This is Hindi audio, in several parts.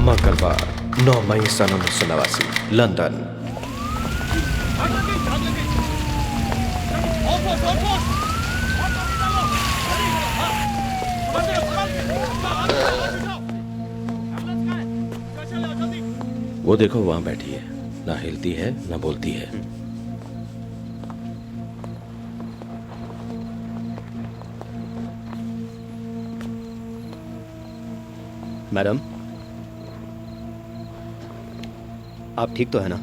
मंगलवार 9 मई सन 1989 लंदन। वो देखो वहां बैठी है, ना हिलती है ना बोलती है। मैडम, आप ठीक तो है ना?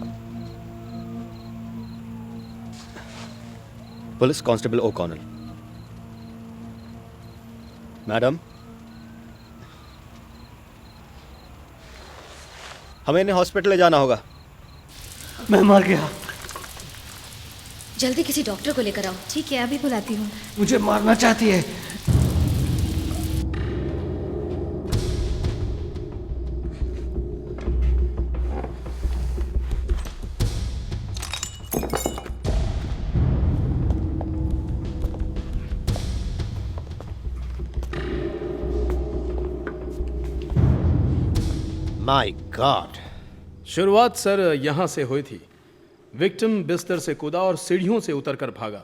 Police constable O'Connor. मैडम, हमें इन्हें हॉस्पिटल ले जाना होगा। मैं मर गया। जल्दी किसी डॉक्टर को लेकर आओ। ठीक है, अभी बुलाती हूँ। मुझे मारना चाहती है। My God! शुरुआत सर यहाँ से हुई थी। विक्टिम बिस्तर से कूदा और सीढ़ियों से उतरकर भागा,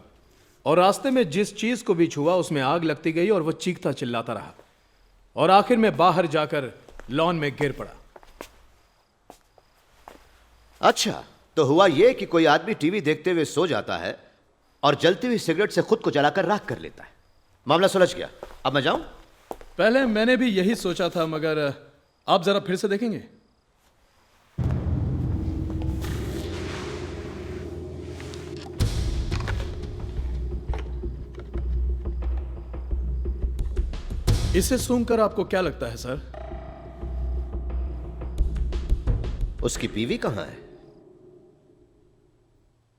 और रास्ते में जिस चीज को भी छुआ उसमें आग लगती गई और वो चीखता चिल्लाता रहा, और आखिर में बाहर जाकर लॉन में गिर पड़ा। अच्छा, तो हुआ ये कि कोई आदमी टीवी देखते हुए सो जाता है और जलती हुई सिगरेट से खुद को जलाकर राख कर लेता है। मामला सुलझ गया। अब मैं जाऊं? पहले मैंने भी यही सोचा था, मगर आप जरा फिर से देखेंगे। इसे सूंघकर आपको क्या लगता है सर? उसकी बीवी कहां है?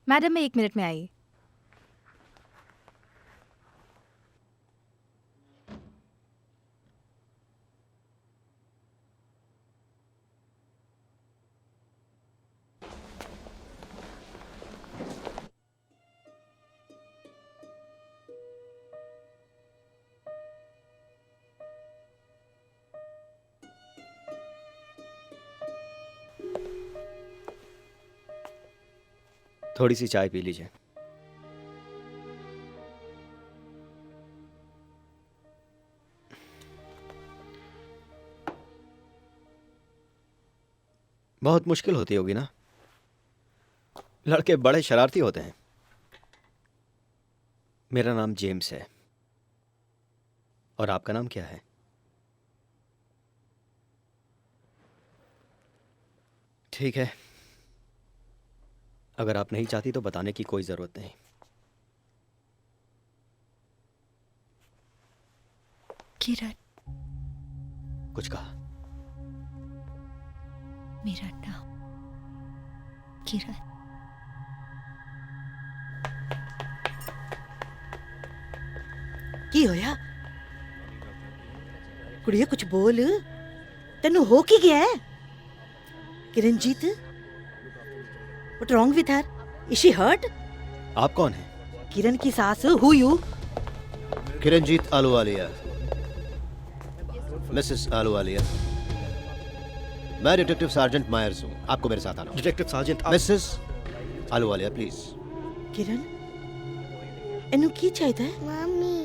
मैडम, मैं 1 मिनट में आई। थोड़ी सी चाय पी लीजिए। बहुत मुश्किल होती होगी ना? लड़के बड़े शरारती होते हैं। मेरा नाम जेम्स है। और आपका नाम क्या है? ठीक है, अगर आप नहीं चाहती तो बताने की कोई जरूरत नहीं। किरण, कुछ कहा? मेरा नाम किरण। की होया? कुड़िए कुछ बोल, तेनू हो की गया है? Kiranjit, what wrong with her? Is she hurt? आप कौन हैं? किरण की सास, who you? Kiranjit Ahluwalia, Mrs Ahluwalia. मैं डिटेक्टिव सार्जेंट मायर्स हूँ। आपको मेरे साथ आना। Detective sergeant Mrs Ahluwalia, please. Kiran, एनू की चाहिए है? मम्मी,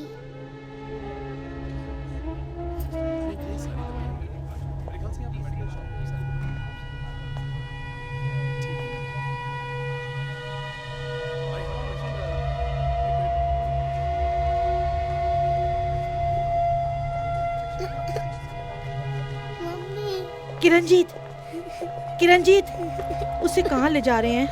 किरणजीत, किरणजीत, उसे कहाँ ले जा रहे हैं?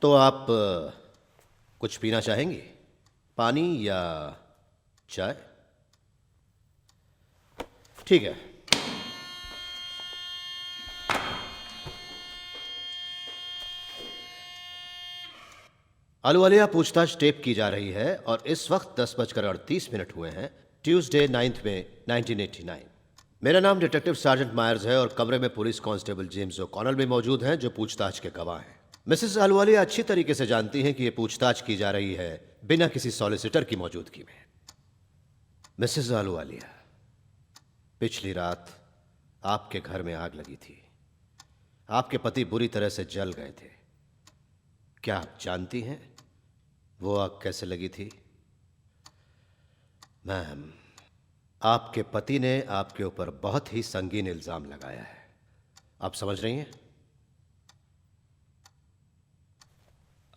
तो आप कुछ पीना चाहेंगी? पानी या चाय? ठीक है। आलूवालिया, पूछताछ टेप की जा रही है और इस वक्त 10:38 हुए हैं, ट्यूसडे 9 मई 1989। मेरा नाम डिटेक्टिव सार्जेंट मायर्स है और कमरे में पुलिस कांस्टेबल जेम्स ओ'कॉनर भी मौजूद हैं जो पूछताछ के गवाह हैं। मिसेस अहलुवालिया अच्छी तरीके से जानती हैं कि यह पूछताछ की जा रही है बिना किसी सॉलिसिटर की मौजूदगी में। मिसेस अहलुवालिया, पिछली रात आपके घर में आग लगी थी। आपके पति बुरी तरह से जल गए थे। क्या आप जानती हैं वो आग कैसे लगी थी? मैम, आपके पति ने आपके ऊपर बहुत ही संगीन इल्जाम लगाया है। आप समझ रही हैं?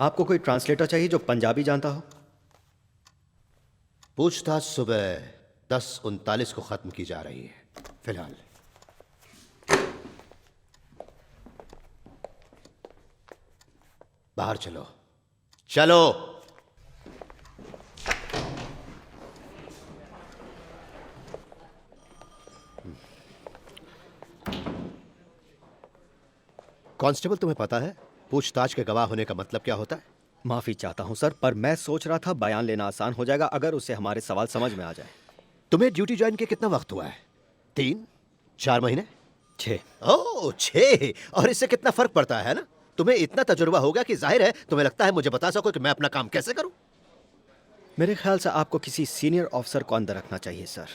आपको कोई ट्रांसलेटर चाहिए जो पंजाबी जानता हो? पूछताछ सुबह 10:39 को खत्म की जा रही है। फिलहाल बाहर चलो, चलो। कांस्टेबल, तुम्हें पता है पूछताछ के गवाह होने का मतलब क्या होता है? माफी चाहता हूं सर, पर मैं सोच रहा था बयान लेना आसान हो जाएगा अगर उसे हमारे सवाल समझ में आ जाए। तुम्हें ड्यूटी ज्वाइन के कितना वक्त हुआ है? 3-4 महीने? 6। ओह, 6। और इससे कितना फर्क पड़ता है ना? तुम्हें इतना तजुर्बा हो गया कि जाहिर है तुम्हें लगता है मुझे बता सको कि मैं अपना काम कैसे करूं। मेरे ख्याल से आपको किसी सीनियर ऑफिसर को अंदर रखना चाहिए सर।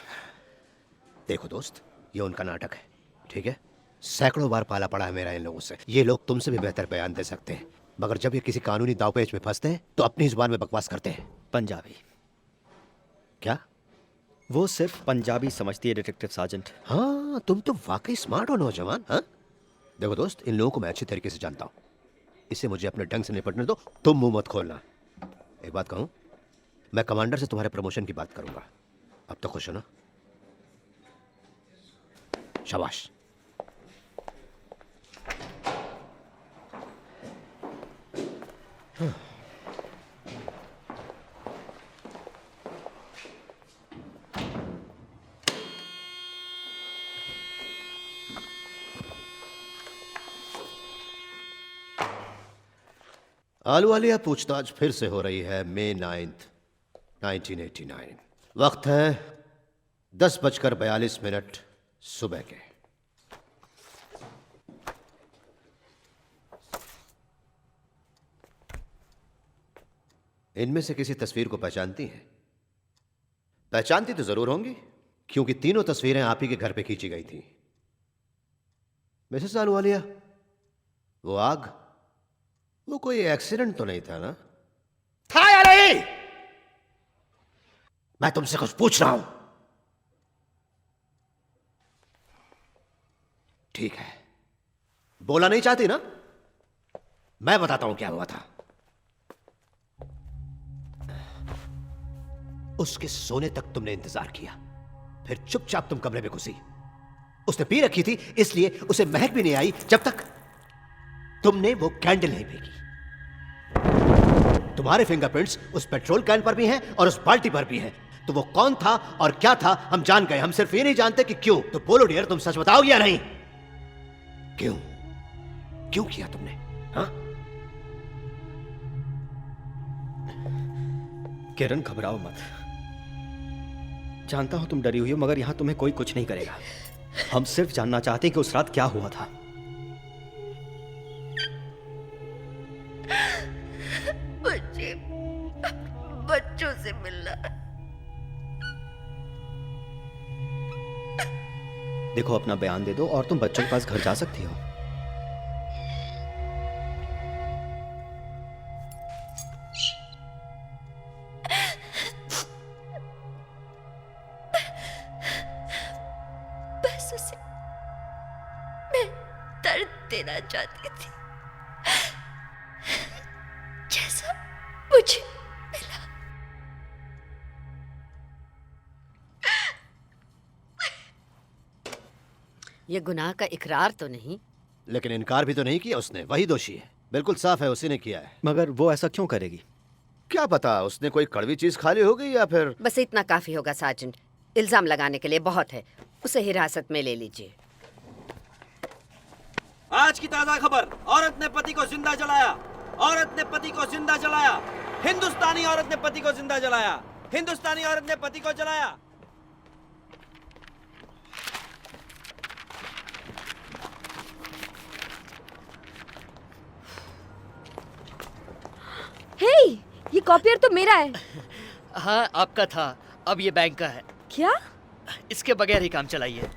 देखो दोस्त, ये उनका नाटक है, ठीक है? सैकड़ों बार पाला पड़ा है मेरा इन लोगों से। ये लोग तुमसे भी बेहतर बयान दे सकते हैं, मगर जब ये किसी कानूनी दावपेच में फंसते हैं तो अपनी जुबान में बकवास करते हैं। पंजाबी? क्या? वो सिर्फ पंजाबी समझती है डिटेक्टिव सार्जेंट। हाँ, तुम तो वाकई स्मार्ट हो नौजवान। हाँ, देखो दोस्त, इन लोगों को मैं अच्छी तरीके से जानता हूं। इसे मुझे अपने ढंग से निपटने दो, तुम मुंह मत खोलना। एक बात कहूं, मैं कमांडर से तुम्हारे प्रमोशन की बात करूंगा। अब तो खुश हो ना? शाबाश। आलूवालिया पूछताछ फिर से हो रही है। मई 9, 1989। वक्त है 10:42 सुबह के। इनमें से किसी तस्वीर को पहचानती हैं? पहचानती तो जरूर होंगी, क्योंकि तीनों तस्वीरें आप ही के घर पे खींची गई थी। मिसेस आलूवालिया, वो आग, वो कोई एक्सीडेंट तो नहीं था ना? था या नहीं? मैं तुमसे कुछ पूछ रहा हूं। ठीक है, बोला नहीं चाहती ना? मैं बताता हूं क्या हुआ था। उसके सोने तक तुमने इंतजार किया, फिर चुपचाप तुम कमरे में घुसी। उसने पी रखी थी, इसलिए उसे महक भी नहीं आई जब तक तुमने वो कैंडल नहीं फेंकी। तुम्हारे फिंगरप्रिंट्स उस पेट्रोल कैन पर भी हैं और उस बाल्टी पर भी हैं। तो वो कौन था और क्या था हम जान गए। हम सिर्फ ये नहीं जानते कि क्यों। तो बोलो डियर, तुम सच बताओगे या नहीं? क्यों? क्यों किया तुमने? हाँ? किरण, घबराओ मत। जानता हूं तुम डरी हुई हो, मगर यहां तुम्हें कोई कुछ नहीं करेगा। हम सिर्फ जानना चाहते हैं कि उस रात क्या हुआ था। मुझे बच्चों से मिलना। देखो, अपना बयान दे दो और तुम बच्चों के पास घर जा सकती हो। बस उसे मैं दर्द देना चाहती थी, जैसा मुझे मिला। ये गुनाह का इकरार तो नहीं? लेकिन इनकार भी तो नहीं किया उसने। वही दोषी है, बिल्कुल साफ है, उसी ने किया है। मगर वो ऐसा क्यों करेगी? क्या पता, उसने कोई कड़वी चीज खा ली होगी या फिर। बस इतना काफी होगा सार्जेंट। इल्जाम लगाने के लिए बहुत है। उसे हिरासत में ले लीजिए। आज की ताजा खबर, औरत ने पति को जिंदा जलाया। औरत ने पति को जिंदा जलाया। हिंदुस्तानी औरत ने पति को जिंदा जलाया। हिंदुस्तानी औरत ने पति को जलाया। हे, ये कॉपियर तो मेरा है। हाँ आपका था, अब ये बैंक का है। क्या? इसके बगैर ही काम चलाइए।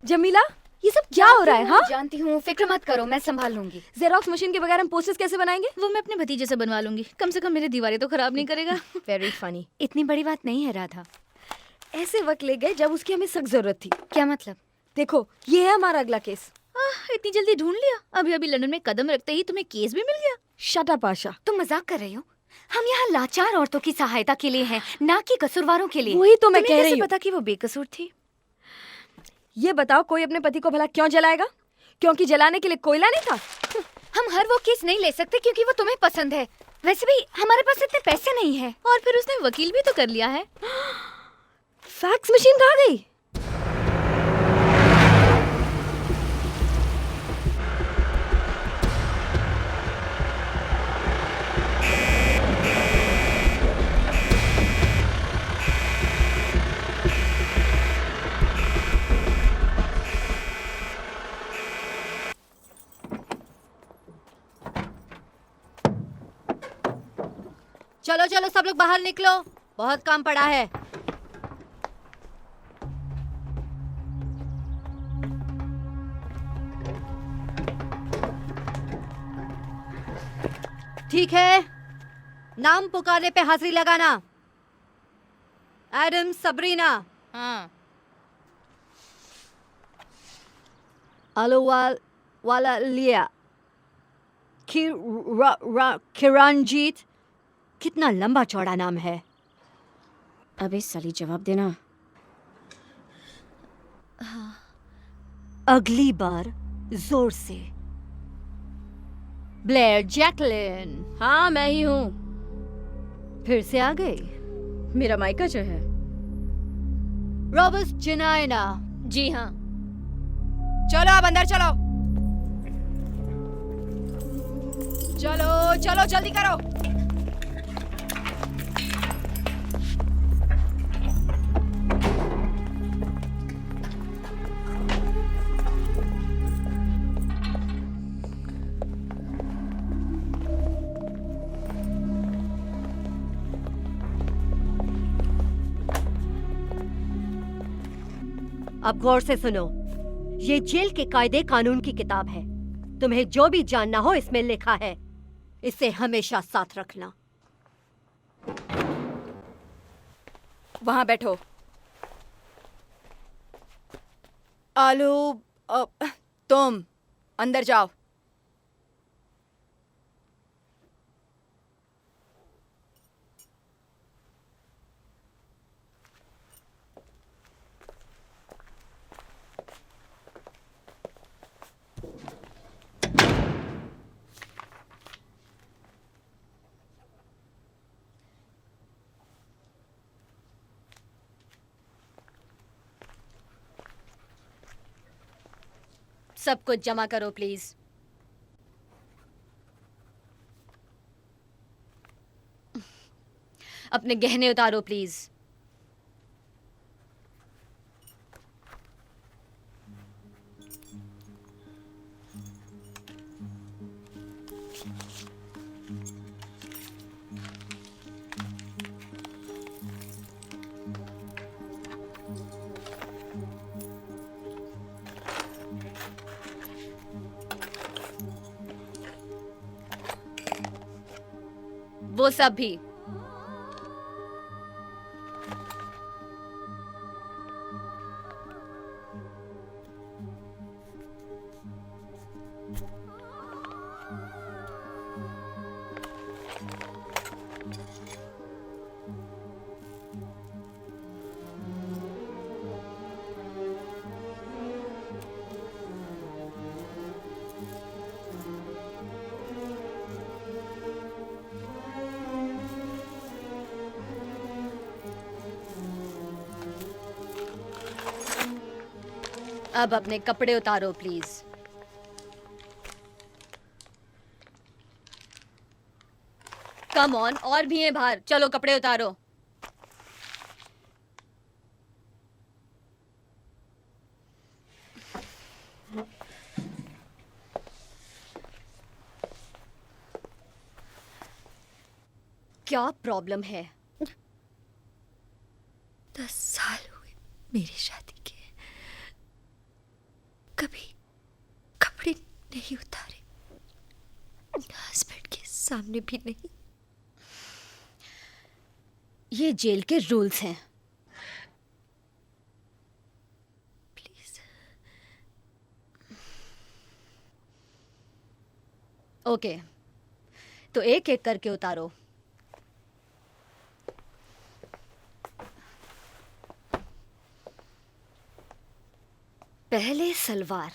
जमीला, ये सब क्या हो रहा है? हाँ, जानती हूँ, फिक्र मत करो, मैं संभाल लूंगी। जेरोक्स मशीन के बगैर हम पोस्टर्स कैसे बनाएंगे? वो मैं अपने भतीजे से बनवा लूंगी, कम से कम मेरी दीवारें तो खराब नहीं करेगा। Very funny. इतनी बड़ी बात नहीं है राधा। ऐसे वक्त ले गए जब उसकी हमें सख्त जरूरत थी। क्या मतलब? देखो, ये है हमारा अगला केस। इतनी जल्दी ढूंढ लिया? अभी अभी लंदन में कदम रखते ही तुम्हें केस भी मिल गया? शट अप आशा। तुम मजाक कर रही हो? हम यहाँ लाचार औरतों की सहायता के लिए हैं, ना कि कसूरवारों के लिए। वही तो मैं तुम्हें कह रही कैसे हूँ। पता कि वो बेकसूर थी? ये बताओ, कोई अपने पति को भला क्यों जलाएगा? क्योंकि जलाने के लिए कोयला नहीं था? हम हर वो केस नहीं ले सकते क्योंकि वो तुम्हें पसंद है। वैसे भी हमारे पास इतने पैसे नहीं है। और फिर उसने वकील भी तो कर लिया है। फैक्स मशीन कहाँ गई? चलो चलो सब लोग बाहर निकलो, बहुत काम पड़ा है। ठीक है, नाम पुकारने पे हाजिरी लगाना। Adam, Sabrina. हाँ। वाला लिया। किरणजीत। कितना लंबा चौड़ा नाम है। अबे साली, जवाब देना। अगली बार जोर से। Blair Jacqueline. हाँ, मैं ही हूँ। फिर से आ गई। मेरा मायका जो है। रॉबर्ट जिनाइना। जी हाँ। चलो अब अंदर चलो। चलो चलो जल्दी करो। अब गौर से सुनो, ये जेल के कायदे कानून की किताब है। तुम्हें जो भी जानना हो इसमें लिखा है, इसे हमेशा साथ रखना। वहां बैठो। आलू, तुम अंदर जाओ। सब कुछ जमा करो प्लीज। अपने गहने उतारो प्लीज। वो सब भी। अब अपने कपड़े उतारो प्लीज। कम ऑन, और भी हैं बाहर। चलो कपड़े उतारो। क्या प्रॉब्लम है? 10 साल हुए मेरी शादी के, कभी कपड़े नहीं उतारे, हस्बैंड के सामने भी नहीं। ये जेल के रूल्स हैं। प्लीज। ओके, तो एक एक करके उतारो। पहले सलवार,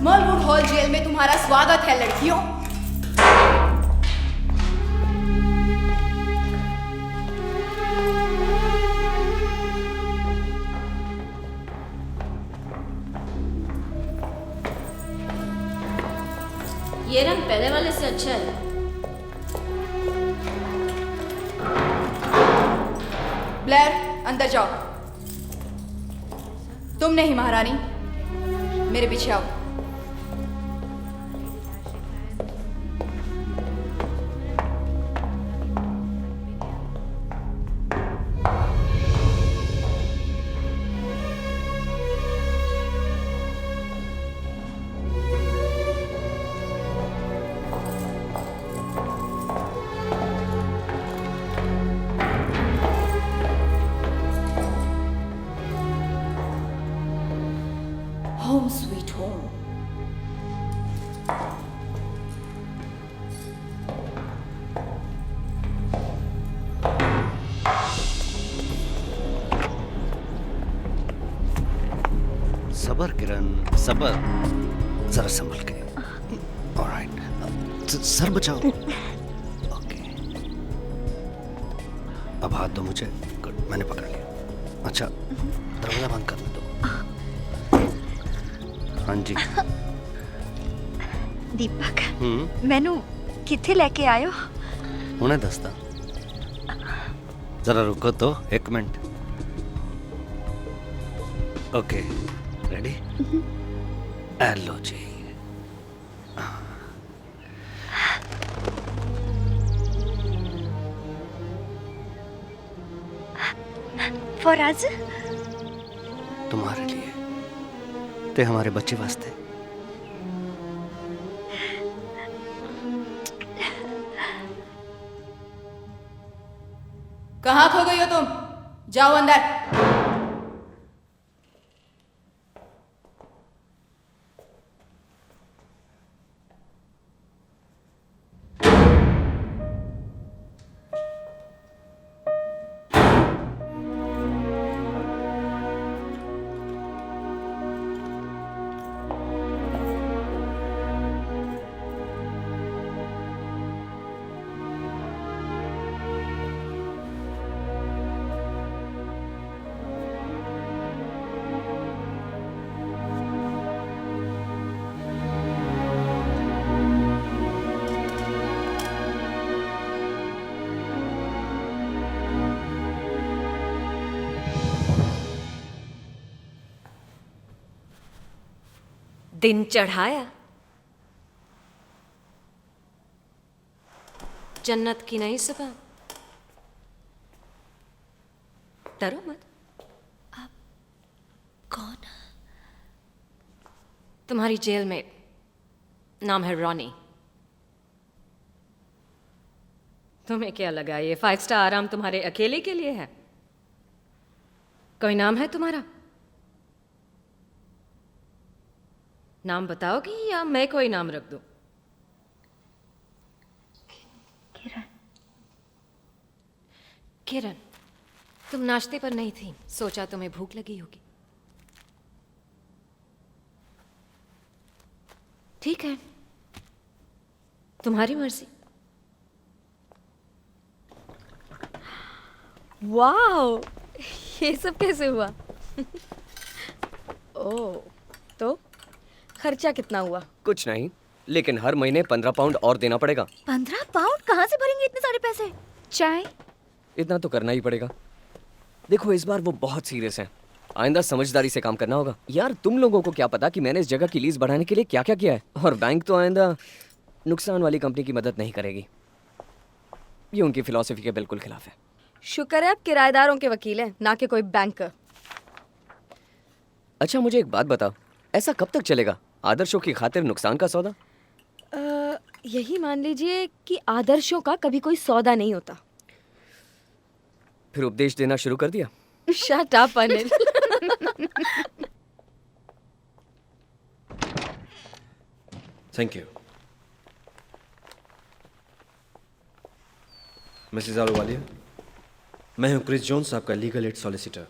मलवुड हॉल जेल में तुम्हारा स्वागत है लड़कियों। ये रंग पहले वाले से अच्छा है। ब्लैर, अंदर जाओ। तुम नहीं महारानी, मेरे पीछे आओ। Home sweet home. सबर किरण, सबर, जरा संभल के। ऑलराइट, सर बचाओ। ओके, अब हाथ दो मुझे। गुड, मैंने पकड़ लिया। अच्छा, दरवाजा बंद करने दो। हाँ जी। दीपक, मैनू किथे लेके आयो? उन्हें दसता, जरा रुको तो 1 मिनट। Okay, ready? हेलो जी। फौराज, तुम्हारे लिए, ते हमारे बच्चे वास्ते। कहाँ खो गई हो तुम? जाओ अंदर। दिन चढ़ाया, जन्नत की नई सुबह। डरो मत। आप कौन? तुम्हारी जेल में नाम है रॉनी। तुम्हें क्या लगा ये 5 स्टार आराम तुम्हारे अकेले के लिए है? कोई नाम है तुम्हारा? नाम बताओगी या मैं कोई नाम रख दूं? किरण। किरण, तुम नाश्ते पर नहीं थी, सोचा तुम्हें भूख लगी होगी। ठीक है, तुम्हारी मर्जी। वाओ, ये सब कैसे हुआ? ओह, तो खर्चा कितना हुआ? कुछ नहीं, लेकिन हर महीने 15 पाउंड और देना पड़ेगा। 15 पाउंड कहाँ से भरेंगे इतने सारे पैसे? चाय? इतना तो करना ही पड़ेगा। देखो इस बार वो बहुत सीरियस हैं। आइंदा समझदारी से काम करना होगा। यार तुम लोगों को क्या पता कि मैंने इस जगह की लीज बढ़ाने के लिए क्या क्या किया है। और बैंक तो आइंदा नुकसान वाली कंपनी की मदद नहीं करेगी। ये उनकी फिलॉसफी के बिल्कुल खिलाफ है। शुक्र है आप किराएदारों के वकील हैं, ना कि कोई बैंकर। अच्छा मुझे एक बात बताओ, ऐसा कब तक चलेगा? आदर्शों की खातिर नुकसान का सौदा? यही मान लीजिए कि आदर्शों का कभी कोई सौदा नहीं होता। फिर उपदेश देना शुरू कर दिया? Shut up Anil. Thank you. Mrs Ahluwalia, मैं हूं क्रिस जोन्स, आपका लीगल एड सॉलिसिटर।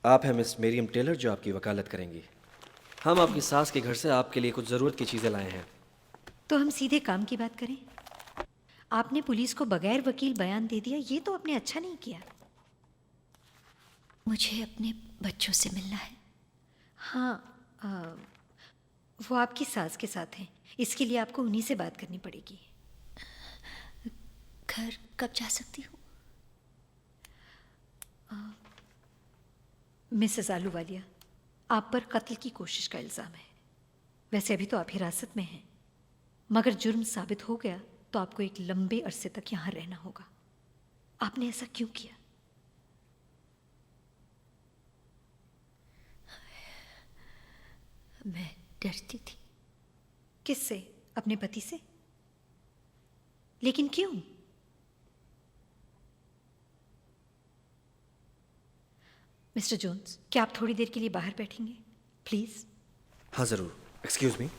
आप हैं मिस मेरियम टेलर जो आपकी वकालत करेंगी। हम आपकी सास के घर से आपके लिए कुछ ज़रूरत की चीज़ें लाए हैं। तो हम सीधे काम की बात करें। आपने पुलिस को बगैर वकील बयान दे दिया, ये तो आपने अच्छा नहीं किया। मुझे अपने बच्चों से मिलना है। हाँ, वो आपकी सास के साथ हैं, इसके लिए आपको उन्हीं से बात करनी पड़ेगी। घर कब जा सकती हूँ? मिसेस आलूवालिया, आप पर कत्ल की कोशिश का इल्ज़ाम है। वैसे अभी तो आप हिरासत में हैं, मगर जुर्म साबित हो गया तो आपको एक लंबे अरसे तक यहाँ रहना होगा। आपने ऐसा क्यों किया? मैं डरती थी। किससे? अपने पति से? लेकिन क्यों? मिस्टर जोन्स, क्या आप थोड़ी देर के लिए बाहर बैठेंगे प्लीज? हाँ ज़रूर। Excuse me.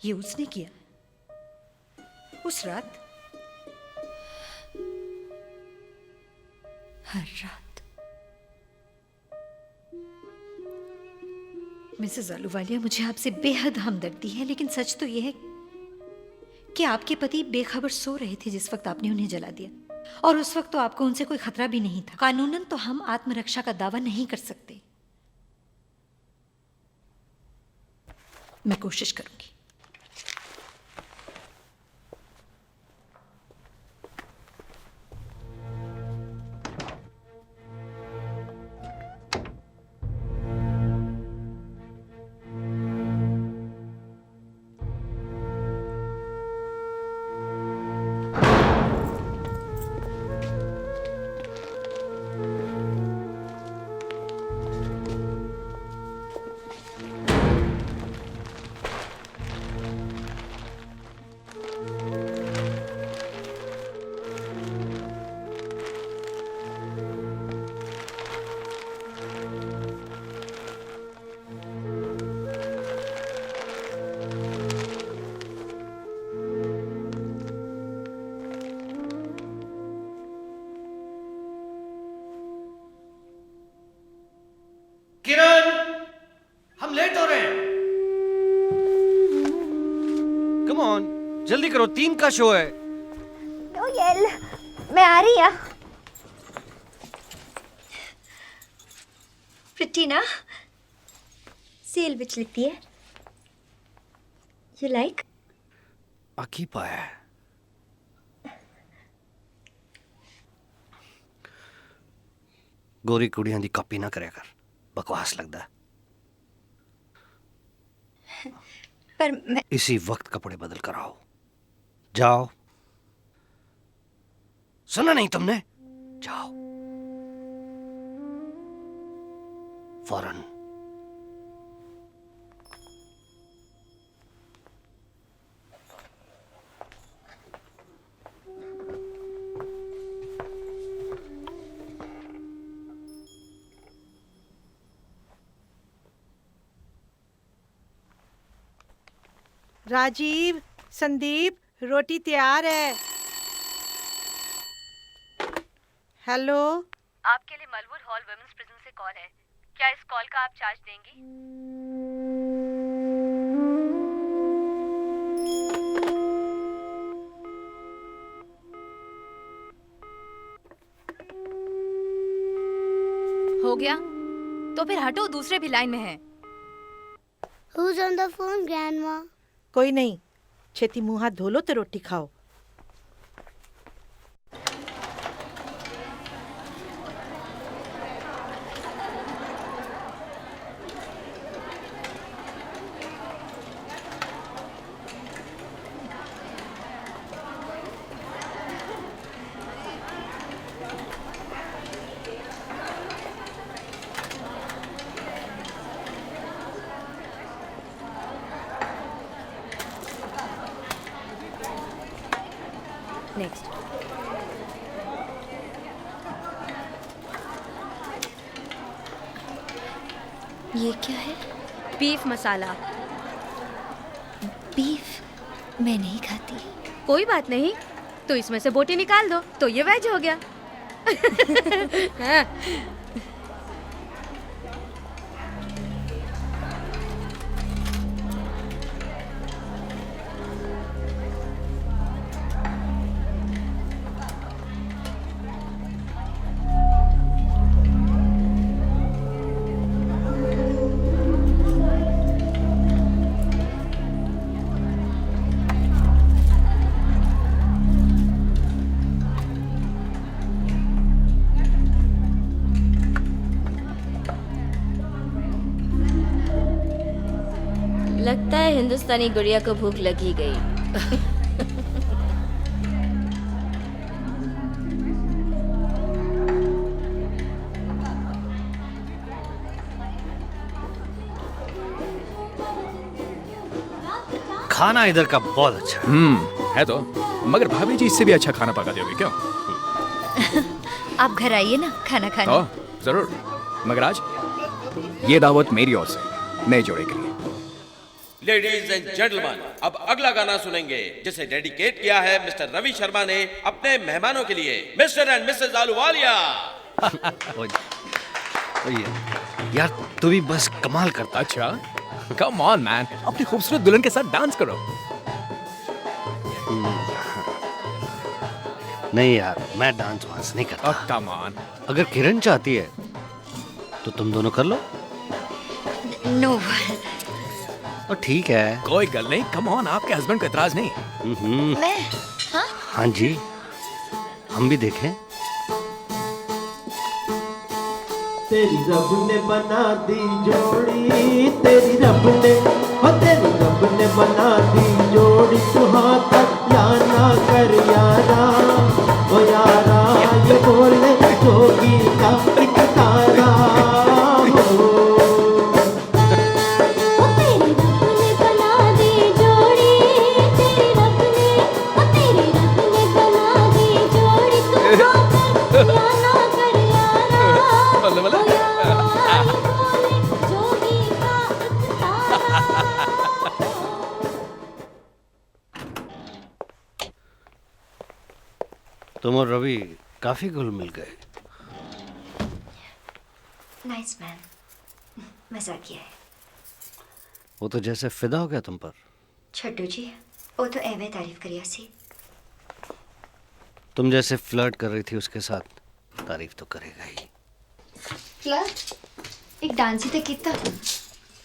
ये उसने किया उस रात? हर रात। मिसेस आलूवालिया, मुझे आपसे बेहद हमदर्दी है, लेकिन सच तो यह है कि आपके पति बेखबर सो रहे थे जिस वक्त आपने उन्हें जला दिया, और उस वक्त तो आपको उनसे कोई खतरा भी नहीं था। कानूनन तो हम आत्मरक्षा का दावा नहीं कर सकते। मैं कोशिश करूंगी। किरण, हम लेट हो रहे हैं। कम ऑन, जल्दी करो, 3 का शो है। नोएल, मैं आ रही हूँ। प्रिटीना, सेल विच लिखती है। You like? आकी पाया। गोरी कुड़ियां दी कॉपी ना करे कर, बकवास लगता है। पर मैं इसी वक्त कपड़े बदल कर आओ। जाओ। सुना नहीं तुमने? जाओ फौरन। राजीव, संदीप, रोटी तैयार है। हेलो, आपके लिए मलवुड हॉल वुमेन्स प्रिजन से कॉल है। क्या इस कॉल का आप चार्ज देंगी? हो गया? तो फिर हटो, दूसरे भी लाइन में हैं। Who's on the phone, Grandma? कोई नहीं, छेती मुंह हाथ धो लो तो रोटी खाओ। नेक्स्ट। ये क्या है? बीफ मसाला। बीफ मैं नहीं खाती। कोई बात नहीं, तो इसमें से बोटी निकाल दो तो ये वेज हो गया। हाँ। लगता है हिंदुस्तानी गुड़िया को भूख लगी गई। खाना इधर का बहुत अच्छा है तो, मगर भाभी जी इससे भी अच्छा खाना पकाते होगे क्यों? आप घर आइए ना खाना खाने। तो जरूर, मगर आज ये दावत मेरी ओर से नए जोड़े के लिए। लेडीज एंड जेंटलमैन, अब अगला गाना सुनेंगे जिसे डेडिकेट किया है मिस्टर रवि शर्मा ने अपने मेहमानों के लिए, मिस्टर एंड मिसेस आलूवालिया। यार तू भी बस कमाल करता। अच्छा, कम ऑन मैन, अपनी खूबसूरत दुल्हन के साथ डांस करो। नहीं यार, मैं डांस वांस नहीं करता। Come on. अगर किरण चाहती है तो तुम दोनों कर लो। नो। और ठीक है, कोई गल नहीं, कम ऑन, आपके हस्बैंड को एतराज नहीं। मैं? हाँ? हाँ जी, हम भी देखें। तेरी रब ने बना दी जोड़ी, तेरी रब ने, हो तेरी रब ने बना दी जोड़ी, तू हाँ कर या ना कर यारा, ओ यारा ये बोले जोगी का एक तारा हो। तुम और रवि काफी घुल मिल गए। नाइस मैन, मजाक किया है। वो तो जैसे फिदा हो गया तुम पर। छोटू जी, वो तो एवे तारीफ करिया सी। तुम जैसे फ्लर्ट कर रही थी उसके साथ, तारीफ तो करेगा ही। फ्लर्ट? एक डांस ही तो किया,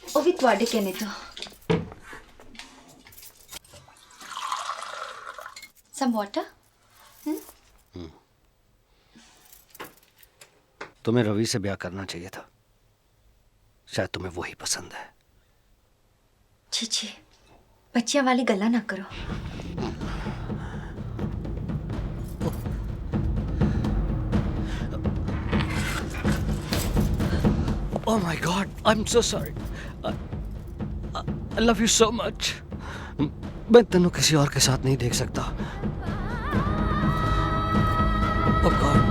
वो भी तुहाडे कहने तो। Some water? तुम्हें रवि से ब्याह करना चाहिए था, शायद तुम्हें वही पसंद है। छी छी, बच्चियां वाली गल्ला ना करो। Oh my God, I'm so sorry. I love you so much. मैं तेनों किसी और के साथ नहीं देख सकता। Oh God,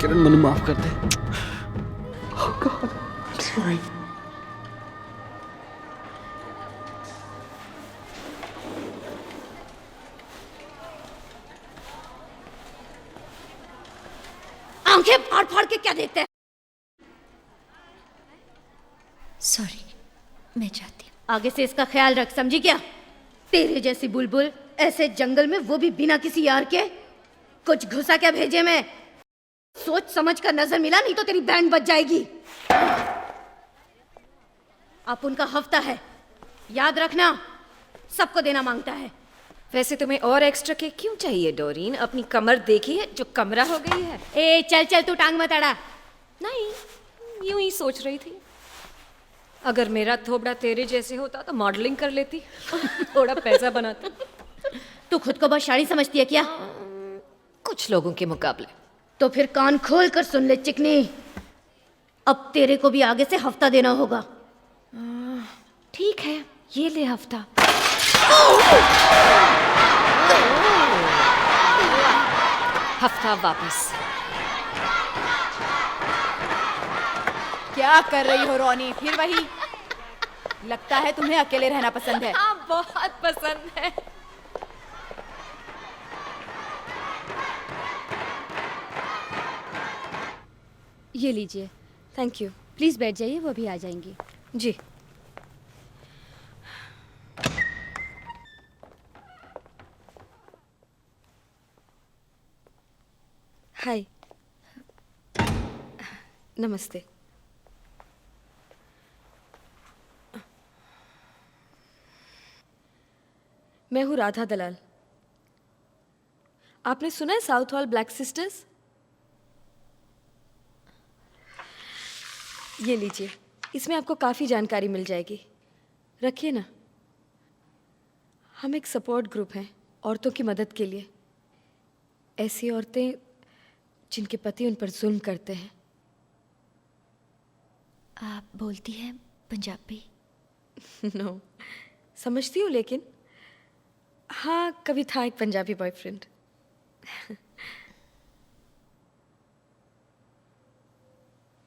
किरण मैंने माफ कर दे। Oh God, I'm sorry. आंखें फाड़ फाड़ के क्या देखते हैं? सॉरी, मैं चाहती हूँ। आगे से इसका ख्याल रख, समझी क्या? तेरे जैसी बुलबुल ऐसे जंगल में, वो भी बिना किसी यार के, कुछ घुसा क्या भेजे मैं? सोच समझ कर नजर मिला, नहीं तो तेरी बैंड बज जाएगी। आप उनका हफ्ता है, याद रखना, सबको देना मांगता है। वैसे तुम्हें और एक्स्ट्रा केक क्यों चाहिए डोरीन? अपनी कमर देखी है जो कमरा हो गई है। ए चल चल, तू टांग मत अड़ा। नहीं, यूं ही सोच रही थी। अगर मेरा थोबड़ा तेरे जैसे होता तो मॉडलिंग कर लेती, थोड़ा पैसा बनाती। तू खुद को बहुत शाड़ी समझती है क्या? कुछ लोगों के मुकाबले। तो फिर कान खोल कर सुन ले चिकनी, अब तेरे को भी आगे से हफ्ता देना होगा। ठीक है, ये ले हफ्ता। हफ्ता वापस। क्या कर रही हो रोनी? फिर वही? लगता है तुम्हें अकेले रहना पसंद है। हाँ, बहुत पसंद है। ये लीजिए। Thank you. प्लीज बैठ जाइए, वो भी आ जाएंगी। जी। हाय। नमस्ते। मैं हूँ राधा दलाल। आपने सुना है साउथ हॉल ब्लैक सिस्टर्स? ये लीजिए, इसमें आपको काफ़ी जानकारी मिल जाएगी। रखिए ना। हम एक सपोर्ट ग्रुप हैं औरतों की मदद के लिए। ऐसी औरतें जिनके पति उन पर जुल्म करते हैं। आप बोलती हैं पंजाबी? नो, समझती हूँ, लेकिन हाँ, कभी था एक पंजाबी बॉयफ्रेंड।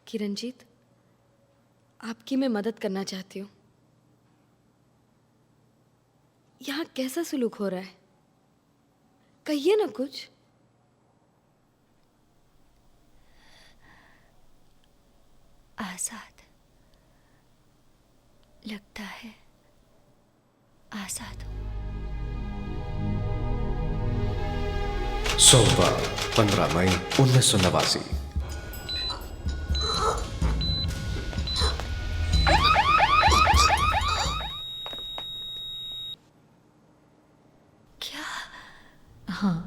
किरणजीत, आपकी मैं मदद करना चाहती हूँ। यहाँ कैसा सुलूक हो रहा है? कहिए ना कुछ। आजाद लगता है, आजाद हूँ। सोमवार 15 मई 1989। क्या? हाँ,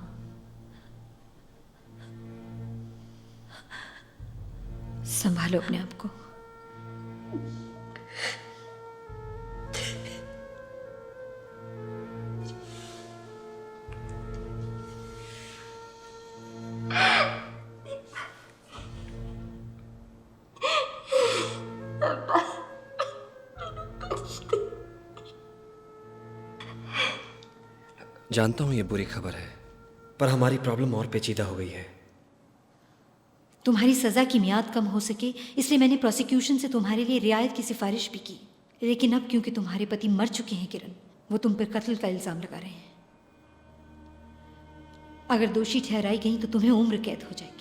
संभालो अपने आप को। जानता हूं ये बुरी खबर है, पर हमारी प्रॉब्लम और पेचीदा हो गई है। तुम्हारी सजा की मियाद कम हो सके इसलिए मैंने प्रोसिक्यूशन से तुम्हारे लिए रियायत की सिफारिश भी की, लेकिन अब क्योंकि तुम्हारे पति मर चुके हैं किरण, वो तुम पर कत्ल का इल्जाम लगा रहे हैं। अगर दोषी ठहराई गई तो तुम्हें उम्र कैद हो जाएगी।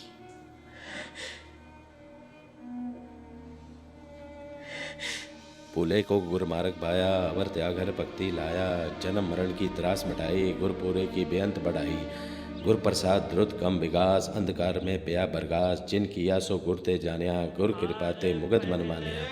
पूले को गुरमार्ग पाया, अवर त्यागर भक्ति लाया, जन्म मरण की त्रास मिटाई, गुरपुरे की बेअंत बढ़ाई, गुर प्रसाद द्रुत कम विगास, अंधकार में पया बरगास, जिन किया सो गुरते जानिया, गुर कृपाते मुगत मन मानिया।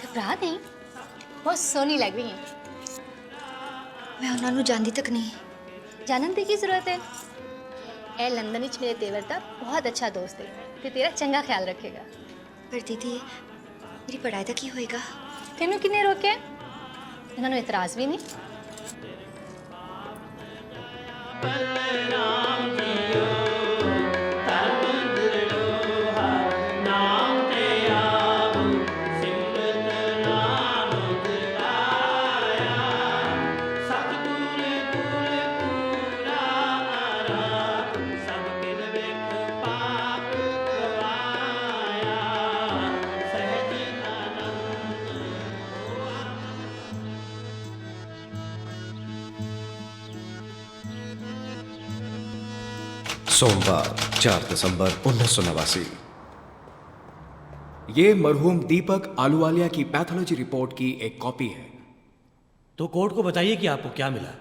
घबरा नहीं, बहुत सोहनी लग रही है। मैं उन्होंने जानती तक नहीं। जानन दी की जरूरत है? ए लंदन विच मेरे तेवर दा बहुत अच्छा दोस्त है ते तेरा चंगा ख्याल रखेगा। पर दीदी, मेरी पढ़ाई तक ही होएगा। तेनू किन्ने रोके? इन्होंने इतराज भी नहीं। सोमवार 4 दिसंबर 1989। ये मरहूम दीपक आलूवालिया की पैथोलॉजी रिपोर्ट की एक कॉपी है। तो कोर्ट को बताइए कि आपको क्या मिला।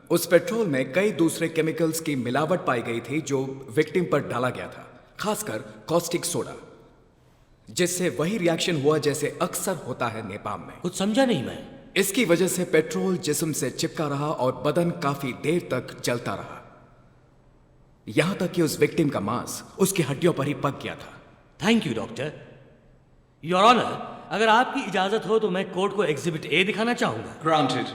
उस पेट्रोल में कई दूसरे केमिकल्स की मिलावट पाई गई थी जो विक्टिम पर डाला गया था, खासकर कॉस्टिक सोडा, जिससे वही रिएक्शन हुआ जैसे अक्सर होता है नेपाम में। कुछ समझा नहीं मैं। इसकी वजह से पेट्रोल जिस्म से चिपका रहा और बदन काफी देर तक जलता रहा, यहां तक कि उस विक्टिम का मांस उसकी हड्डियों पर ही पक गया था। Thank you doctor. Your honour, अगर आपकी इजाजत हो तो मैं कोर्ट को एग्जिबिट ए दिखाना चाहूंगा। ग्रांटेड।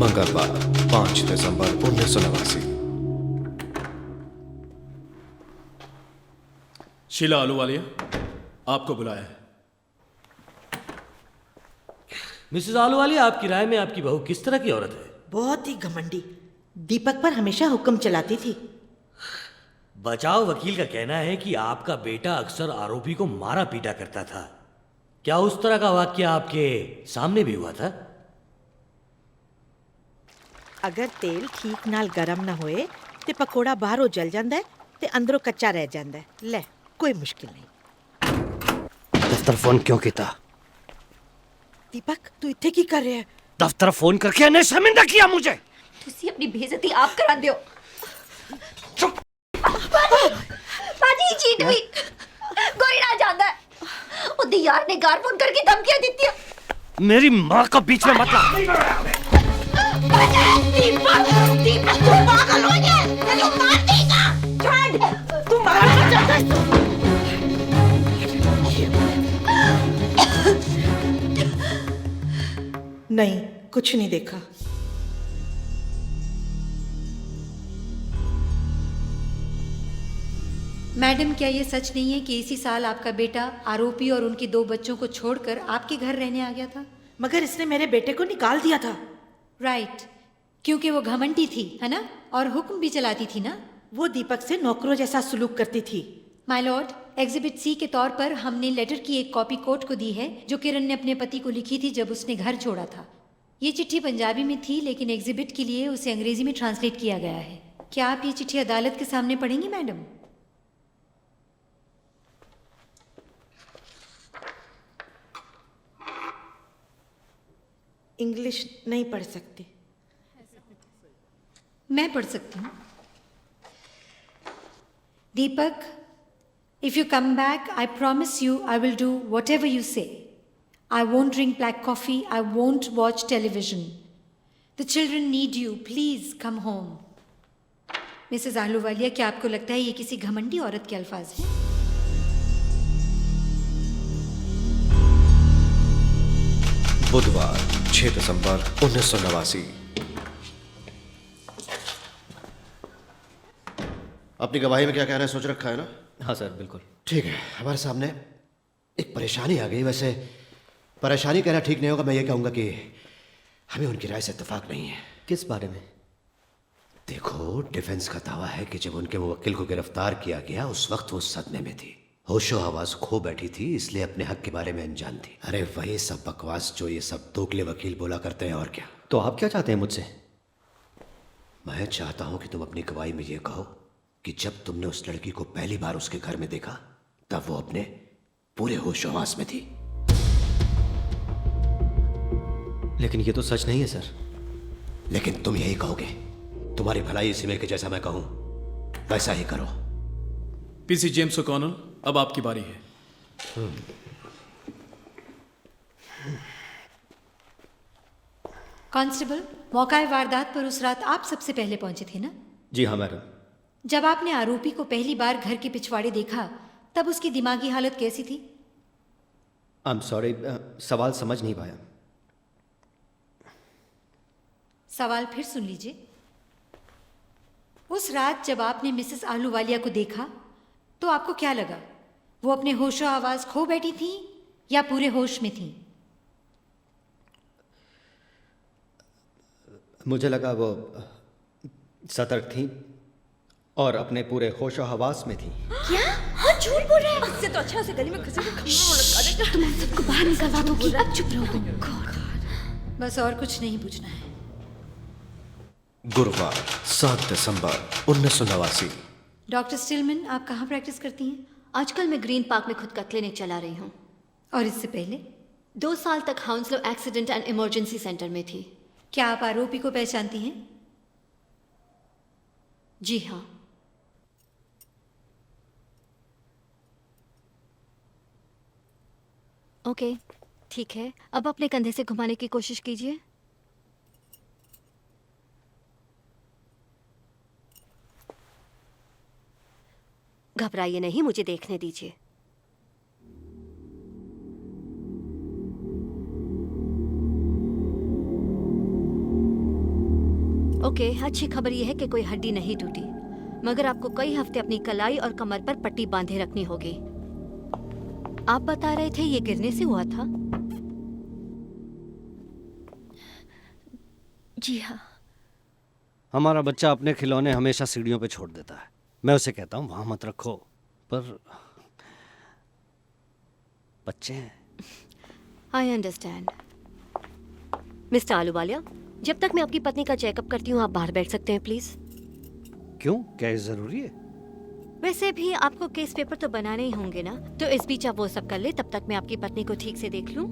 मंगलवार 5 दिसंबर 1989। शीला आलूवालिया, आपको बुलाया है। मिसेस आलूवालिया, आपकी राय में आपकी बहू किस तरह की औरत है? बहुत ही घमंडी, दीपक पर हमेशा हुक्म चलाती थी। बचाव वकील का कहना है कि आपका बेटा अक्सर आरोपी को मारा पीटा करता था। क्या उस तरह का वाक्य आपके सामने भी हुआ था? अगर तेल ठीक नाल गरम ना होए ते पकोड़ा बाहरों जल जांदा है ते अंदरों कच्चा रह जांदा है। ले, कोई मुश्किल नहीं। दफ्तर फोन क्यों किया? दीपक, तू इत्थे की कर रहा है? दफ्तर फोन करके इन्हें शर्मिंदा किया मुझे। तुसी अपनी बेइज्जती आप करा दियो। चुप। पाजी चीट हुई। कोई ना जानदा है। ओ यार ने गार फोन करके धमकियां दी थी। मेरी माँ का बीच में मत ला। दीपक, दीपक तू पागल हो गया? तेरे को मार देगा। छोड़, तू मारना चाहता है? नहीं, कुछ नहीं देखा। मैडम, क्या ये सच नहीं है कि इसी साल आपका बेटा आरोपी और उनके 2 बच्चों को छोड़कर आपके घर रहने आ गया था? मगर इसने मेरे बेटे को निकाल दिया था। राइट, क्योंकि वो घमंडी थी, है ना? और हुक्म भी चलाती थी ना? वो दीपक से नौकरों जैसा सुलूक करती थी। माय लॉर्ड, एग्जिबिट सी के तौर पर हमने लेटर की एक कॉपी कोर्ट को दी है जो किरण ने अपने पति को लिखी थी जब उसने घर छोड़ा था। ये चिट्ठी पंजाबी में थी लेकिन एग्जिबिट के लिए उसे अंग्रेजी में ट्रांसलेट किया गया है। क्या आप ये चिट्ठी अदालत के सामने पढ़ेंगी मैडम? इंग्लिश नहीं पढ़ सकती। मैं पढ़ सकती हूँ। दीपक, if you come back, I promise you I will do whatever you say. I won't drink black coffee. I won't watch television. The children need you. Please come home. Mrs Ahluwalia, क्या आपको लगता है ये किसी घमंडी औरत के अल्फाज हैं? बुधवार 6 दिसंबर 1989। अपनी गवाही में क्या कहना है सोच रखा है ना? हाँ सर, बिल्कुल। ठीक है, हमारे सामने एक परेशानी आ गई। वैसे परेशानी कहना ठीक नहीं होगा, मैं ये कहूंगा कि हमें उनकी राय से इत्तेफाक नहीं है। किस बारे में? देखो, डिफेंस का दावा है कि जब उनके मुवक्किल को गिरफ्तार किया गया उस वक्त वो सदमे में थी, होशो हवास खो बैठी थी, इसलिए अपने हक के बारे में अनजान थी। अरे वही सब बकवास जो ये सब दोगले वकील बोला करते हैं, और क्या। तो आप क्या चाहते हैं मुझसे? मैं चाहता हूं कि तुम अपनी गवाही में ये कहो कि जब तुमने उस लड़की को पहली बार उसके घर में देखा तब वो अपने पूरे होश हवास में थी। लेकिन ये तो सच नहीं है सर। लेकिन तुम यही कहोगे। तुम्हारी भलाई इसी में कि जैसा मैं कहूं वैसा ही करो। पीसी जेम्स ओ'कॉनल, अब आपकी बारी है। कांस्टेबल, मौका वारदात पर उस रात आप सबसे पहले पहुंचे थे ना? जी हाँ मैडम। जब आपने आरोपी को पहली बार घर के पिछवाड़े देखा तब उसकी दिमागी हालत कैसी थी? आई एम सॉरी, सवाल समझ नहीं पाया। सवाल फिर सुन लीजिए। उस रात जब आपने मिसेस आलूवालिया को देखा तो आपको क्या लगा? वो अपने होशो आवाज खो बैठी थी या पूरे होश में थी? मुझे लगा वो सतर्क थी और अपने पूरे होशो हवास में थी। क्या? हाँ, झूठ बोल रहे हैं। इससे तो अच्छा से गली में खसे के तुम सबको बाहर निकलवा दोगी। अब चुप रहो। बस और कुछ नहीं पूछना है। गुरुवार 7 दिसंबर 1989। डॉक्टर स्टिलमैन, आप कहाँ प्रैक्टिस करती हैं? आजकल मैं ग्रीन पार्क में खुद का क्लिनिक चला रही हूँ। और इससे पहले? 2 साल तक हाउंसलो एक्सीडेंट एंड इमरजेंसी सेंटर में थी। क्या आप आरोपी को पहचानती हैं? जी हाँ। ओके, ठीक है। अब अपने कंधे से घुमाने की कोशिश कीजिए। घबराइए नहीं, मुझे देखने दीजिए। ओके, अच्छी खबर यह है कि कोई हड्डी नहीं टूटी, मगर आपको कई हफ्ते अपनी कलाई और कमर पर पट्टी बांधे रखनी होगी। आप बता रहे थे ये गिरने से हुआ था? जी हाँ। हमारा बच्चा अपने खिलौने हमेशा सीढ़ियों पे छोड़ देता है। मैं उसे कहता हूँ वहां मत रखो, पर बच्चे हैं। I understand. मिस्टर आलूवालिया, जब तक मैं आपकी पत्नी का चेकअप करती हूँ आप बाहर बैठ सकते हैं प्लीज। क्यों, क्या ये जरूरी है? वैसे भी आपको केस पेपर तो बनाने ही होंगे ना, तो इस बीच आप वो सब कर ले, तब तक मैं आपकी पत्नी को ठीक से देख लूं।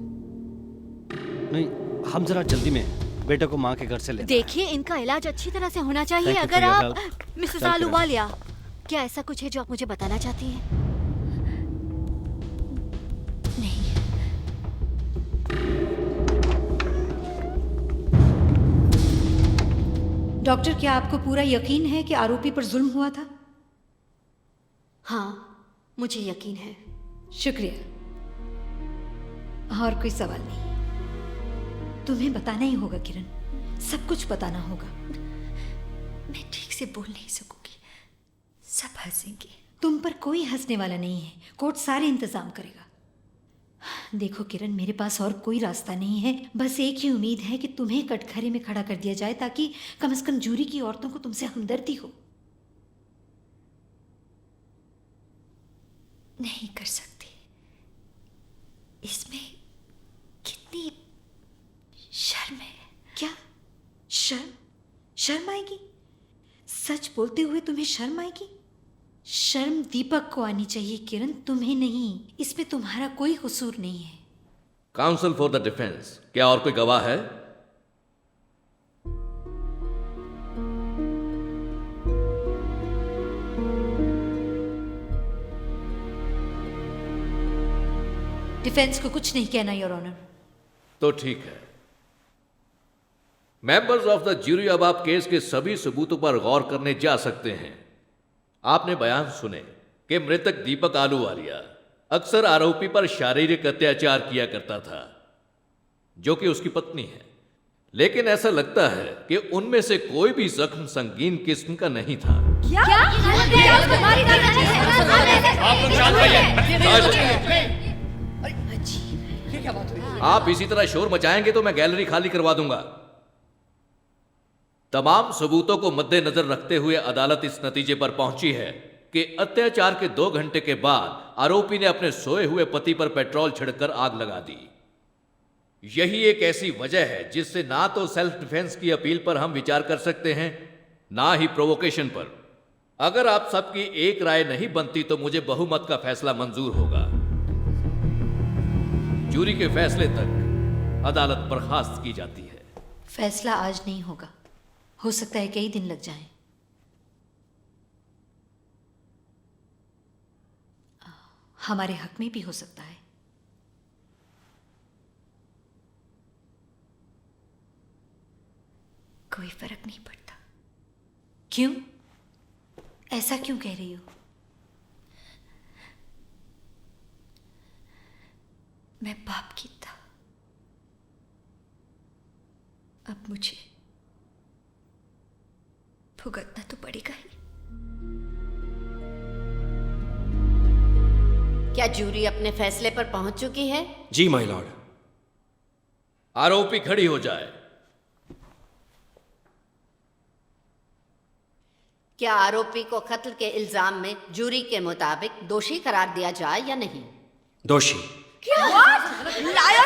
नहीं, हम जरा जल्दी में हैं। बेटे को माँ के घर से ले। देखिए, इनका इलाज अच्छी तरह से होना चाहिए। Thank you अगर for your आप help. Mrs Thank you. Ahluwalia, क्या ऐसा कुछ है जो आप मुझे बताना चाहती हैं? डॉक्टर, क्या आपको पूरा यकीन है कि आरोपी पर जुल्म हुआ था? हाँ, मुझे यकीन है। शुक्रिया। और कोई सवाल नहीं? तुम्हें बताना ही होगा किरण, सब कुछ बताना होगा। मैं ठीक से बोल नहीं सकूंगी, सब हंसेंगे। तुम पर कोई हंसने वाला नहीं है, कोर्ट सारे इंतजाम करेगा। देखो किरण, मेरे पास और कोई रास्ता नहीं है, बस एक ही उम्मीद है कि तुम्हें कटघरे में खड़ा कर दिया जाए, ताकि कम से कम जूरी की औरतों को तुमसे हमदर्दी हो। नहीं कर सकती, इसमें कितनी शर्म है। क्या शर्म? शर्म आएगी? सच बोलते हुए तुम्हें शर्म आएगी? शर्म दीपक को आनी चाहिए किरण, तुम्हें नहीं। इसमें तुम्हारा कोई कसूर नहीं है। काउंसिल फॉर द डिफेंस, क्या और कोई गवाह है? डिफेंस को कुछ नहीं कहना, योर ऑनर। तो ठीक है। मेंबर्स ऑफ द ज्यूरी, अब आप केस के सभी सबूतों पर गौर करने जा सकते हैं। आपने बयान सुने कि मृतक दीपक आलूवालिया अक्सर आरोपी पर शारीरिक अत्याचार किया करता था, जो कि उसकी पत्नी है। लेकिन ऐसा लगता है कि उनमें से कोई भी जख्म संगीन किस्म का नहीं था। क्या? आप इसी तरह शोर मचाएंगे तो मैं गैलरी खाली करवा दूंगा। तमाम सबूतों को मद्देनजर रखते हुए अदालत इस नतीजे पर पहुंची है कि अत्याचार के 2 घंटे के बाद आरोपी ने अपने सोए हुए पति पर पेट्रोल छिड़कर आग लगा दी। यही एक ऐसी वजह है जिससे ना तो सेल्फ डिफेंस की अपील पर हम विचार कर सकते हैं, ना ही प्रोवोकेशन पर। अगर आप सबकी एक राय नहीं बनती तो मुझे बहुमत का फैसला मंजूर होगा। जूरी के फैसले तक अदालत बर्खास्त की जाती है। फैसला आज नहीं होगा, हो सकता है कई दिन लग जाएं। हमारे हक में भी हो सकता है। कोई फर्क नहीं पड़ता। क्यों? ऐसा क्यों कह रही हो? मैं पाप की था, अब मुझे भुगतना तो पड़ेगा ही। क्या जूरी अपने फैसले पर पहुंच चुकी है? जी माय लॉर्ड। आरोपी खड़ी हो जाए। क्या आरोपी को कत्ल के इल्जाम में जूरी के मुताबिक दोषी करार दिया जाए या नहीं? दोषी। क्या? लाया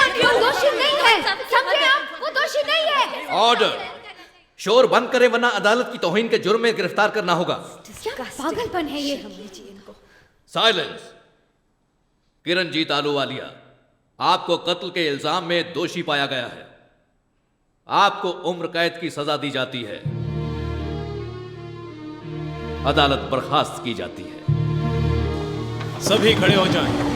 क्यों दोषी नहीं है? समझे आप? वो दोषी नहीं है। ऑर्डर। शोर बंद करें वरना अदालत की तौहीन के जुर्म में गिरफ्तार करना होगा। क्या पागलपन है ये? साइलेंस। किरणजीत आलूवालिया, आपको कत्ल के इल्जाम में दोषी पाया गया है। आपको उम्र कैद की सजा दी जाती है। अदालत बर्खास्त की जाती है। सभी खड़े हो जाएं।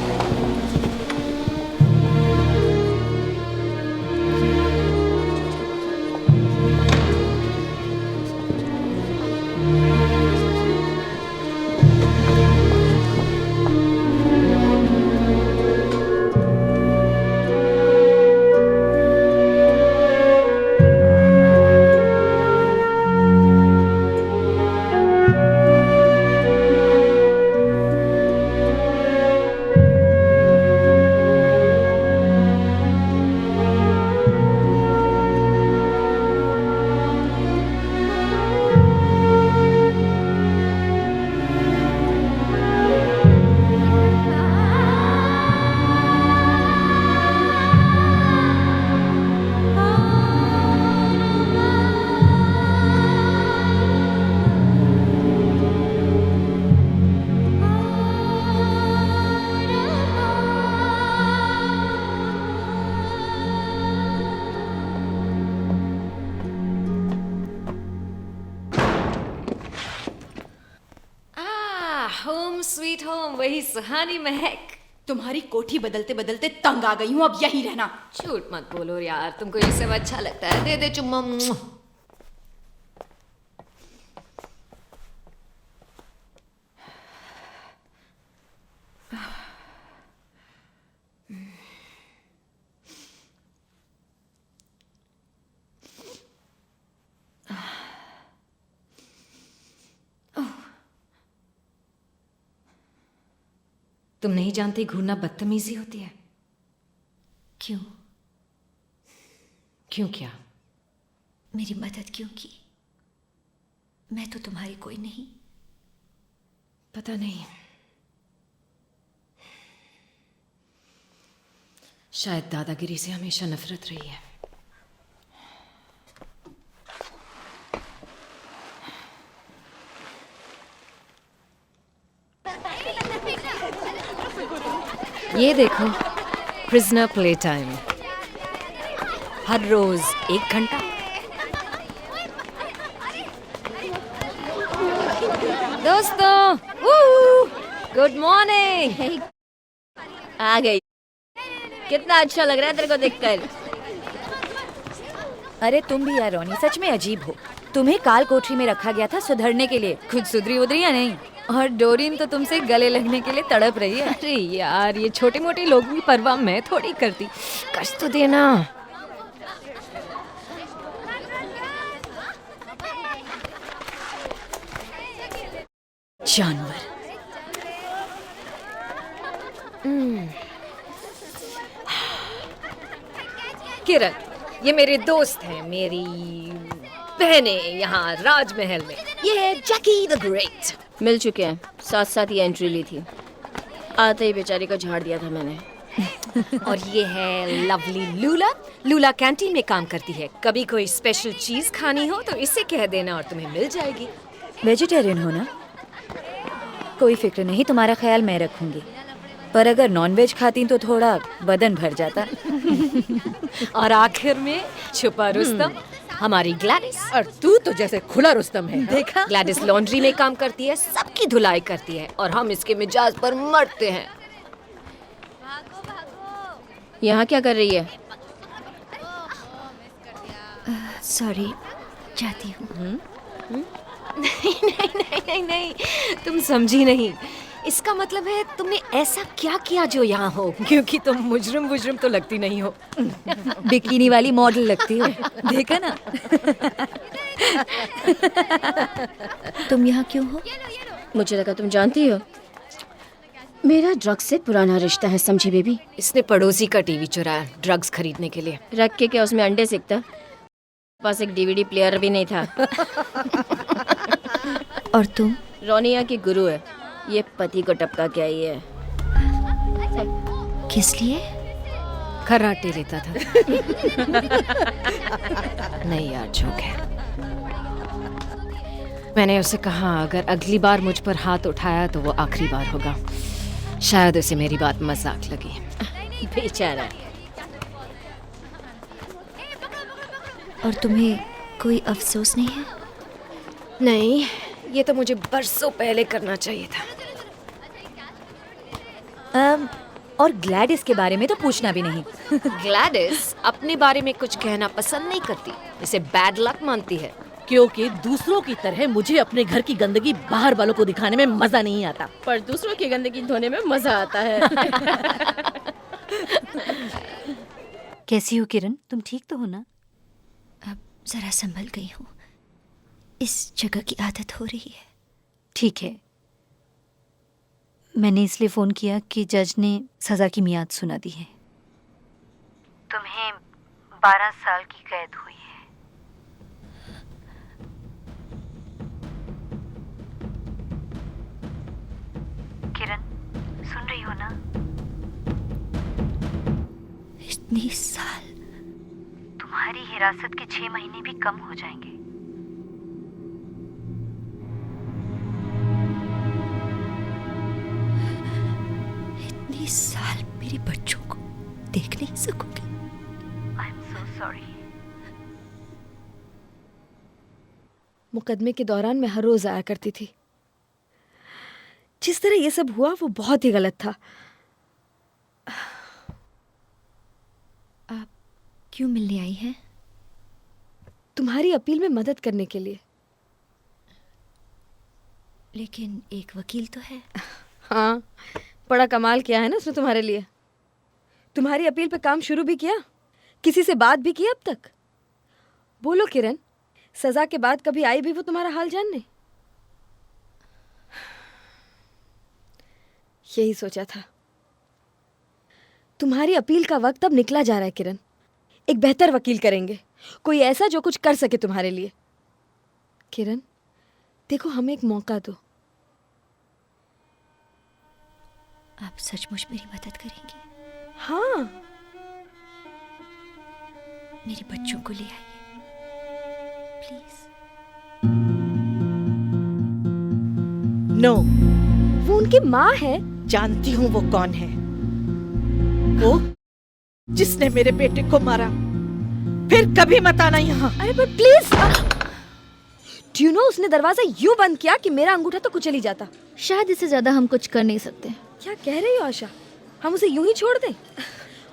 होम स्वीट होम, वही सुहानी महक। तुम्हारी कोठी बदलते बदलते तंग आ गई हूँ, अब यहीं रहना। झूठ मत बोलो यार, तुमको ये सब अच्छा लगता है। दे दे चुम्मा। तुम नहीं जानती घूरना बदतमीजी होती है। क्यों? क्यों क्या? मेरी मदद क्यों की? मैं तो तुम्हारी कोई नहीं। पता नहीं, शायद दादागिरी से हमेशा नफरत रही है। ये देखो, प्रिजनर प्ले टाइम, हर रोज 1 घंटा। दोस्तों, गुड मॉर्निंग। आ गई। कितना अच्छा लग रहा है तेरे को देखकर। अरे तुम भी यार रोनी, सच में अजीब हो। तुम्हें काल कोठरी में रखा गया था सुधरने के लिए, खुद सुधरी उधरी या नहीं? और डोरीन तो तुमसे गले लगने के लिए तड़प रही है। अरे यार, ये छोटे मोटे लोगों की परवाह मैं थोड़ी करती। कष्ट तो देना। जानवर। किरण, ये मेरे दोस्त हैं, मेरी बहनें यहाँ राजमहल में। ये है जैकी द ग्रेट। मिल चुके हैं, साथ साथ ही एंट्री ली थी। आते ही बेचारी को झाड़ दिया था मैंने। और ये है लवली लूला। लूला कैंटीन में काम करती है। कभी कोई स्पेशल चीज खानी हो तो इसे कह देना और तुम्हें मिल जाएगी। वेजिटेरियन हो ना? कोई फिक्र नहीं, तुम्हारा ख्याल मैं रखूंगी। पर अगर नॉनवेज खाती तो थोड़ा बदन भर जाता। और आखिर में छुपा रुस्तम, हमारी ग्लैडिस। और तू तो जैसे खुला रुस्तम है। देखा, ग्लैडिस लॉन्ड्री में काम करती है, सबकी धुलाई करती है, और हम इसके मिजाज पर मरते हैं। यहाँ क्या कर रही है? सॉरी, जाती हूँ। नहीं नहीं नहीं नहीं नहीं, तुम समझी नहीं। इसका मतलब है तुमने ऐसा क्या किया जो यहाँ हो, क्योंकि तुम मुजरिम तो लगती नहीं हो। बिकिनी वाली मॉडल लगती हो, देखा ना। तुम यहाँ क्यों हो? मुझे लगा तुम जानती हो। मेरा ड्रग्स से पुराना रिश्ता है, समझी बेबी। इसने पड़ोसी का टीवी चुराया ड्रग्स खरीदने के लिए। रख के क्या उसमें अंडे सेकता? पास एक डीवीडी प्लेयर भी नहीं था। और तुम? रोनिया की गुरु है, ये पति को टपका के आई है। किस लिए? खर्राटे लेता था। नहीं यार, जोक है। मैंने उसे कहा अगर अगली बार मुझ पर हाथ उठाया तो वो आखिरी बार होगा। शायद उसे मेरी बात मजाक लगी। बेचारा। और तुम्हें कोई अफसोस नहीं है? नहीं, ये तो मुझे बरसों पहले करना चाहिए था। और ग्लैडिस के बारे में तो पूछना भी नहीं। ग्लैडिस अपने बारे में कुछ कहना पसंद नहीं करती, इसे बैड लक मानती है। क्योंकि दूसरों की तरह मुझे अपने घर की गंदगी बाहर वालों को दिखाने में मजा नहीं आता, पर दूसरों की गंदगी धोने में मजा आता है। कैसी हो किरण? तुम ठीक तो हो ना? अब जरा संभल गई हूँ, इस जगह की आदत हो रही है। ठीक है, मैंने इसलिए फोन किया कि जज ने सजा की मियाद सुना दी है। तुम्हें 12 साल की कैद हुई है। किरण, सुन रही हो ना? इतनी साल, तुम्हारी हिरासत के 6 महीने भी कम हो जाएंगे। इतनी साल मेरे बच्चों को देख नहीं सकोगे। I am so sorry. मुकदमे के दौरान मैं हर रोज आया करती थी। जिस तरह ये सब हुआ वो बहुत ही गलत था। आप क्यों मिलने आई हैं? तुम्हारी अपील में मदद करने के लिए। लेकिन एक वकील तो है। हाँ, बड़ा कमाल किया है ना उसने तुम्हारे लिए। तुम्हारी अपील पे काम शुरू भी किया, किसी से बात भी की अब तक? बोलो किरण, सजा के बाद कभी आई भी वो तुम्हारा हाल जानने? यही सोचा था। तुम्हारी अपील का वक्त अब निकला जा रहा है किरण। एक बेहतर वकील करेंगे, कोई ऐसा जो कुछ कर सके तुम्हारे लिए। किरण, देखो हमें एक मौका दो। आप सचमुच मेरी मदद करेंगे? हाँ। मेरे बच्चों को ले आइए प्लीज। नो। वो उनकी माँ है। जानती हूँ वो कौन है। वो जिसने मेरे बेटे को मारा। फिर कभी मत आना यहाँ। अरे पर प्लीज। Do you know, उसने दरवाजा यूं बंद किया कि मेरा अंगूठा तो कुचल ही जाता। शायद इससे ज्यादा हम कुछ कर नहीं सकते। क्या कह रही हो आशा? हम उसे यूं ही छोड़ दें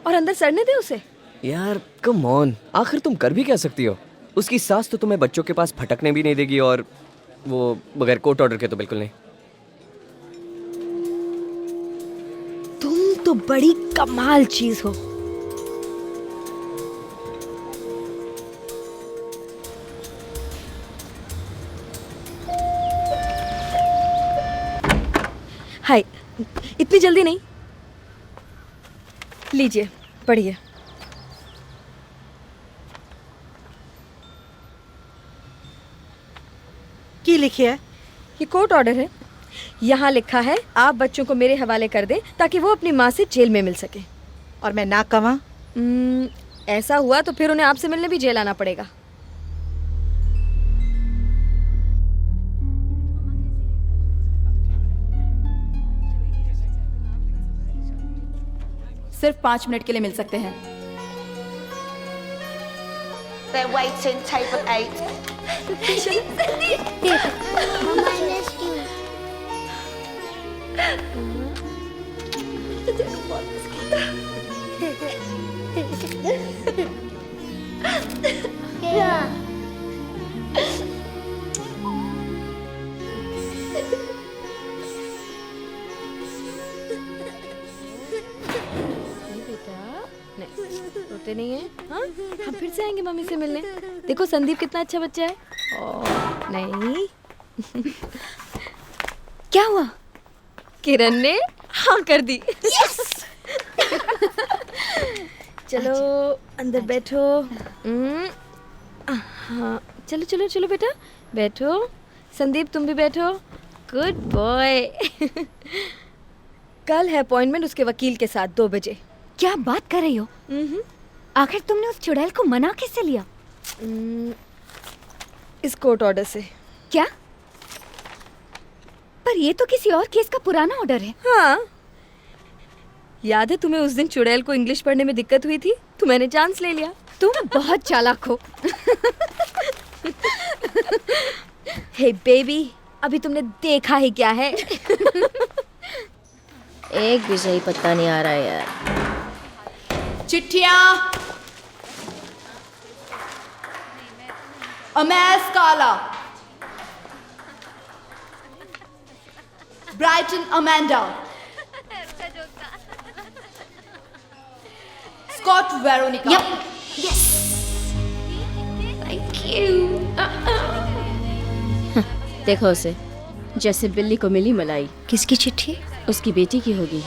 और अंदर सड़ने दें उसे? यार कम ऑन, आखिर तुम कर भी क्या सकती हो? उसकी सास तो तुम्हें बच्चों के पास फटकने भी नहीं देगी, और वो बगैर कोर्ट ऑर्डर के तो बिल्कुल नहीं। तुम तो बड़ी कमाल चीज हो। हाय, इतनी जल्दी नहीं। लीजिए, पढ़िए। की लिखी है? ये कोर्ट ऑर्डर है। यहाँ लिखा है आप बच्चों को मेरे हवाले कर दें ताकि वो अपनी माँ से जेल में मिल सके। और मैं ना कमा? ऐसा हुआ तो फिर उन्हें आपसे मिलने भी जेल आना पड़ेगा। सिर्फ 5 मिनट के लिए मिल सकते हैं। They're waiting, table 8. Mama, I missed you. Yeah. रोते नहीं है? हाँ, हम फिर से आएंगे मम्मी से मिलने। देखो संदीप कितना अच्छा बच्चा है। ओह नहीं। क्या हुआ? किरण ने हाँ कर दी। Yes! चलो अंदर बैठो। हाँ, चलो चलो चलो बेटा बैठो। संदीप तुम भी बैठो। Good boy. कल है अपॉइंटमेंट उसके वकील के साथ 2 बजे। क्या बात कर रही हो? आखिर तुमने उस चुड़ैल को मना कैसे लिया? इस कोर्ट ऑर्डर से। क्या? पर ये तो किसी और केस का पुराना ऑर्डर है। हाँ, याद है तुम्हें उस दिन चुड़ैल को इंग्लिश पढ़ने में दिक्कत हुई थी, तो मैंने चांस ले लिया। तुम बहुत चालाक हो। हे बेबी, अभी तुमने देखा ही क्या है? एक भी सही पत्ता नहीं आ रहा है यार। चिट्ठियां। अमेज काला, Brighton Amanda, Scott Veronica. Yes, thank you. देखो उसे, जैसे बिल्ली को मिली मलाई। किसकी चिट्ठी? उसकी बेटी की होगी।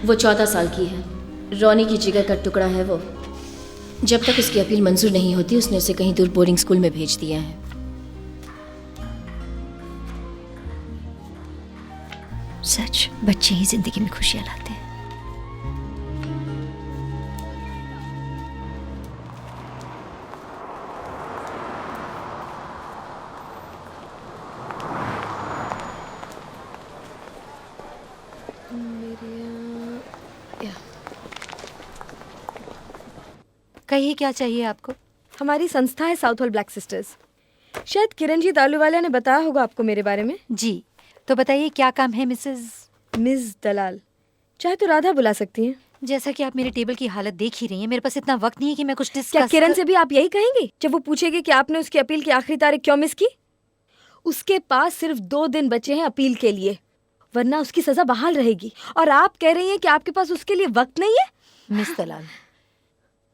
वो 14 साल की है। रोनी की जिगर का टुकड़ा है वो। जब तक उसकी अपील मंजूर नहीं होती, उसने उसे कहीं दूर बोर्डिंग स्कूल में भेज दिया है। सच, बच्चे ही जिंदगी में खुशियां लाते हैं। कहिए, क्या चाहिए आपको? हमारी संस्था है साउथ हॉल ब्लैक सिस्टर्स। शायद किरणजीत आलूवालिया ने बताया होगा आपको मेरे बारे में। जी, तो बताइए क्या काम है मिस दलाल। चाहे तो राधा बुला सकती हैं। जैसा कि आप मेरे टेबल की हालत देख ही रही हैं, मेरे पास इतना वक्त नहीं है कि मैं कुछ डिस्कस। क्या किरण से भी आप यही कहेंगे जब वो पूछेगी कि आपने उसकी अपील की आखिरी तारीख क्यों मिस की? उसके पास सिर्फ 2 दिन बचे हैं अपील के लिए, वरना उसकी सजा बहाल रहेगी। और आप कह रही हैं कि आपके पास उसके लिए वक्त नहीं है? मिस दलाल,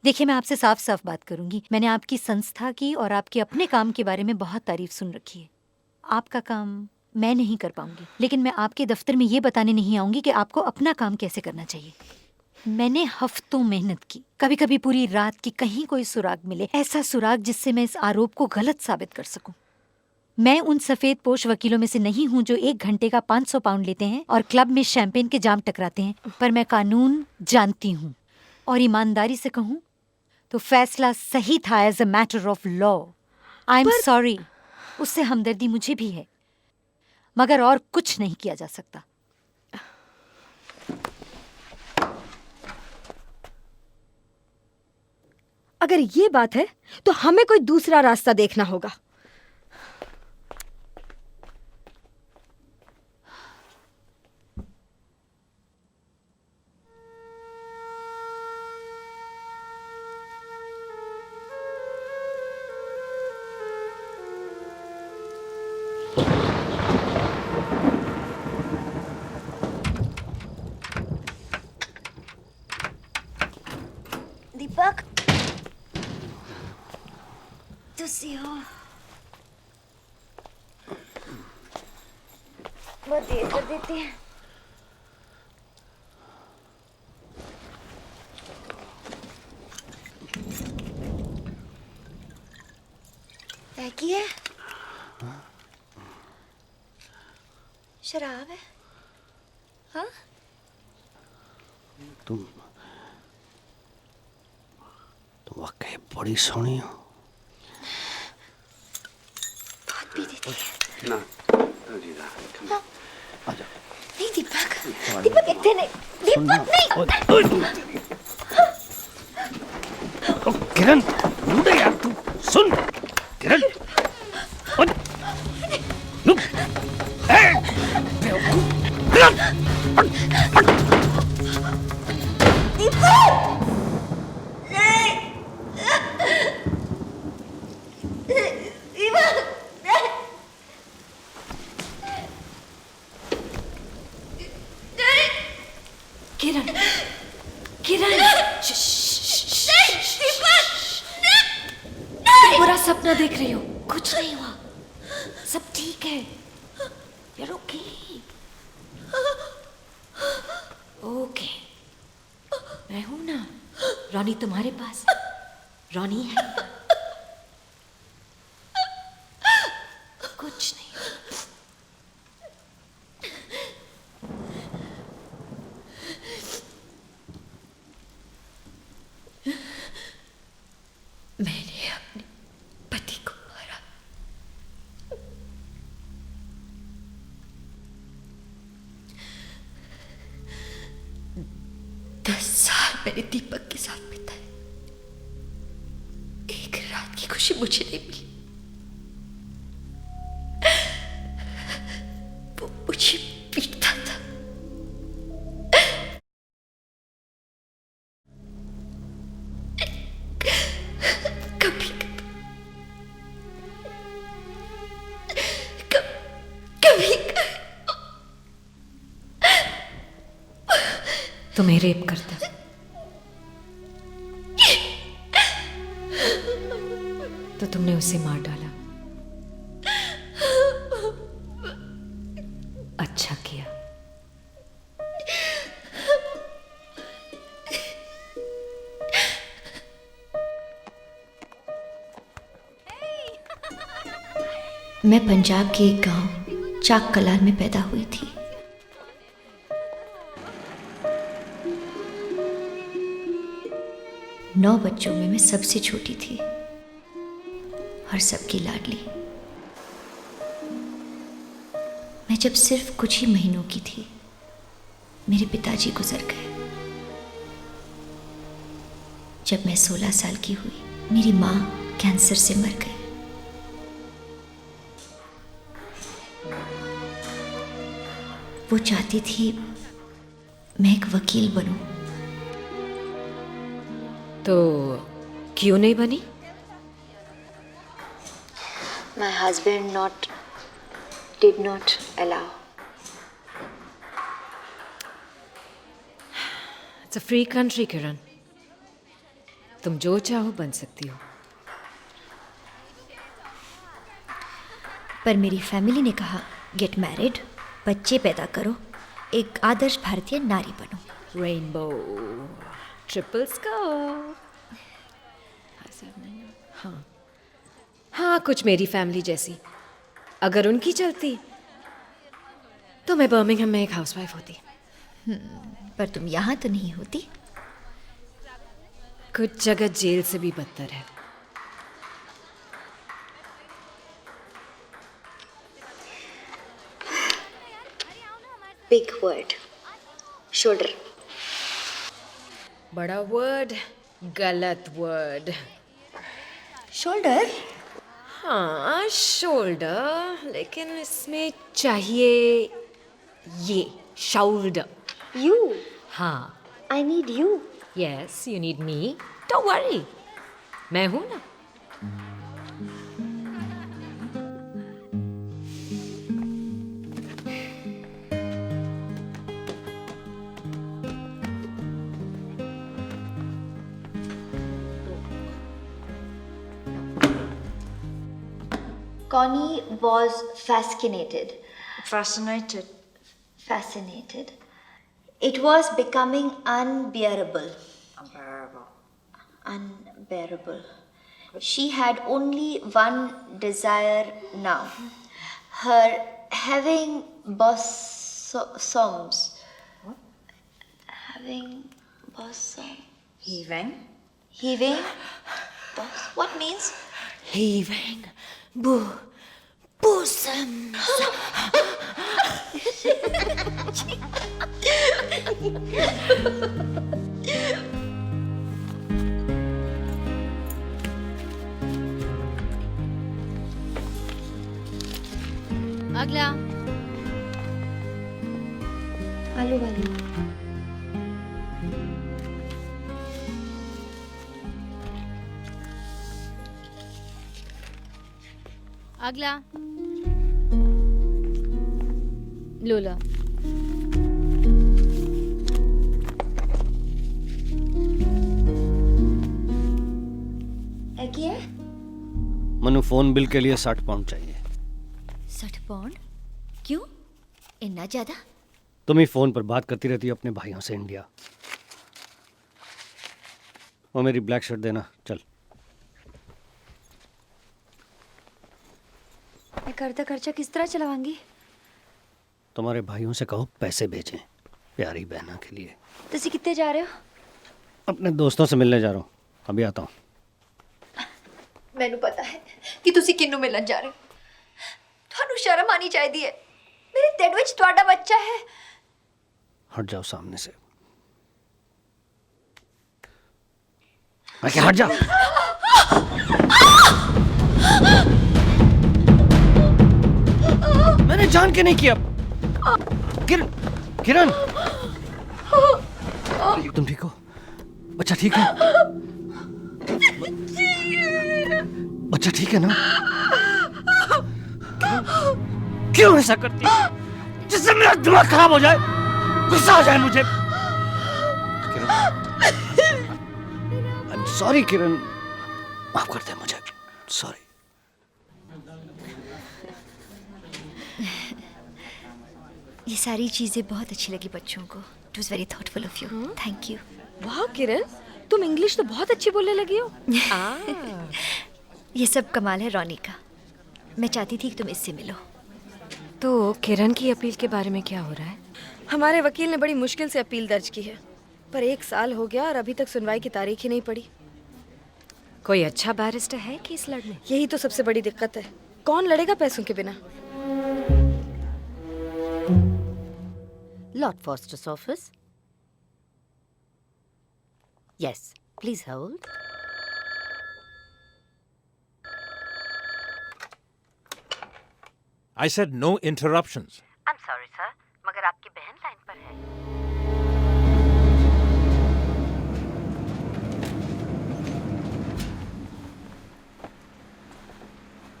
देखिए, मैं आपसे साफ साफ बात करूंगी। मैंने आपकी संस्था की और आपके अपने काम के बारे में बहुत तारीफ सुन रखी है। आपका काम मैं नहीं कर पाऊंगी, लेकिन मैं आपके दफ्तर में ये बताने नहीं आऊंगी कि आपको अपना काम कैसे करना चाहिए। मैंने हफ्तों मेहनत की, कभी कभी पूरी रात की, कहीं कोई सुराग मिले, ऐसा सुराग जिससे मैं इस आरोप को गलत साबित कर सकूं। मैं उन सफेद पोश वकीलों में से नहीं हूं जो 1 घंटे का 500 पाउंड लेते हैं और क्लब में शैंपेन के जाम टकराते हैं, पर मैं कानून जानती हूँ और ईमानदारी से कहूँ तो फैसला सही था as a matter of law. I am sorry, उससे हमदर्दी मुझे भी है, मगर और कुछ नहीं किया जा सकता। अगर ये बात है तो हमें कोई दूसरा रास्ता देखना होगा। दीपक, तुसी हो? बहुत देर कर देती है। की है? शराब है? हाँ? तुम वाकई बड़ी सोहनी हो। बहुत पी देती है। ना, हाँ। नहीं दीपक, दीपक इतने नहीं, दीपक नहीं। किरण, मुंडे यार तू सुन। किरण, किरण, किरण, तुम बुरा सपना देख रही हो। कुछ नहीं हुआ, सब ठीक है। You're okay. ओके, मैं हूं ना। रॉनी तुम्हारे पास, रॉनी है। कुछ नहीं। मैंने दीपक के साथ बिताए, एक रात की खुशी मुझे नहीं मिली। वो मुझे पीटता था। कभी कभी तुम्हें रेप करता, तो तुमने उसे मार डाला। अच्छा किया। मैं पंजाब के एक गांव चाक कलार में पैदा हुई थी। नौ बच्चों में मैं सबसे छोटी थी और सबकी लाडली। मैं जब सिर्फ कुछ ही महीनों की थी, मेरे पिताजी गुजर गए। जब मैं 16 साल की हुई, मेरी माँ कैंसर से मर गई। वो चाहती थी मैं एक वकील बनूं। तो क्यों नहीं बनी? My husband did not allow. It's a free country, किरण। तुम जो चाहो बन सकती हो। पर मेरी फैमिली ने कहा, गेट मैरिड, बच्चे पैदा करो, एक आदर्श भारतीय नारी बनो। Rainbow, triple score. हाँ हाँ, कुछ मेरी फैमिली जैसी। अगर उनकी चलती तो मैं बर्मिंघम में एक हाउसवाइफ होती। पर तुम यहाँ तो नहीं होती। कुछ जगह जेल से भी बदतर है। Big word, shoulder. बड़ा वर्ड, गलत वर्ड। शोल्डर? हाँ शोल्डर, लेकिन इसमें चाहिए ये शोल्डर। यू? हाँ। I need you. Yes, you need me. Don't worry, मैं हूं ना। Connie was fascinated. Fascinated. Fascinated. It was becoming unbearable. Unbearable. Unbearable. She had only one desire now. Her having bosoms. What? Having bosom. Heaving. Heaving. What means? Heaving. Bosom. अगला। आलू वाली। अगला। लोला। क्या? मनु, फोन बिल के लिए 60 पाउंड चाहिए। 60 पाउंड? क्यों इतना ज्यादा? तुम ही फोन पर बात करती रहती हो अपने भाइयों से इंडिया। वो मेरी ब्लैक शर्ट देना, चल। मैं करता खर्चा किस तरह चलावांगी? तुम्हारे भाइयों से कहो पैसे भेजें प्यारी बहना के लिए। तुसी कितने जा रहे हो? अपने दोस्तों से मिलने जा रहा हूँ, अभी आता हूँ। मैनू पता है कि तुसी किन्नू मिलन जा रहे हो। थानू शर्म आनी चाहिए। मेरे ढिड विच तुहाडा बच्चा है। हट जाओ सामने से। आके हट जा। मैंने जान के नहीं किया। किरण, तुम ठीक हो? बच्चा ठीक है? बच्चा ठीक है ना? क्यों ऐसा करती है? जिससे मेरा दिमाग खराब हो जाए, गुस्सा आ जाए मुझे। किरण, आई एम सॉरी किरण, माफ कर दे मुझे, सॉरी। ये सारी चीजें बहुत अच्छी लगी बच्चों को। It was very thoughtful of you, thank you. वाह किरण, तुम इंग्लिश तो बहुत अच्छी बोलने लगी हो। ये सब कमाल है रोनी का। मैं चाहती थी कि तुम इससे मिलो। तो किरण की अपील के बारे में क्या हो रहा है? हमारे वकील ने बड़ी मुश्किल से अपील दर्ज की है, पर 1 साल हो गया और अभी तक सुनवाई की तारीख ही नहीं पड़ी। कोई अच्छा बैरिस्टर है केस लड़ने? यही तो सबसे बड़ी दिक्कत है, कौन लड़ेगा पैसों के बिना? Lord Foster's office. Yes, please hold. I said no interruptions. I'm sorry, sir, मगर आपकी बहन लाइन पर है।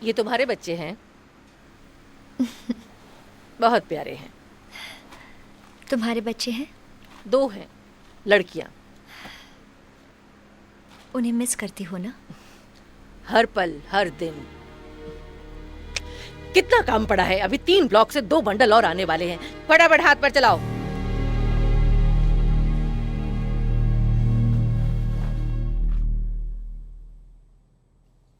ये तुम्हारे बच्चे हैं? बहुत प्यारे हैं। तुम्हारे बच्चे हैं? 2 हैं, लड़कियां। उन्हें मिस करती हो ना? हर पल, हर दिन। कितना काम पड़ा है, अभी 3 ब्लॉक से 2 बंडल और आने वाले हैं। फटाफट हाथ पर चलाओ।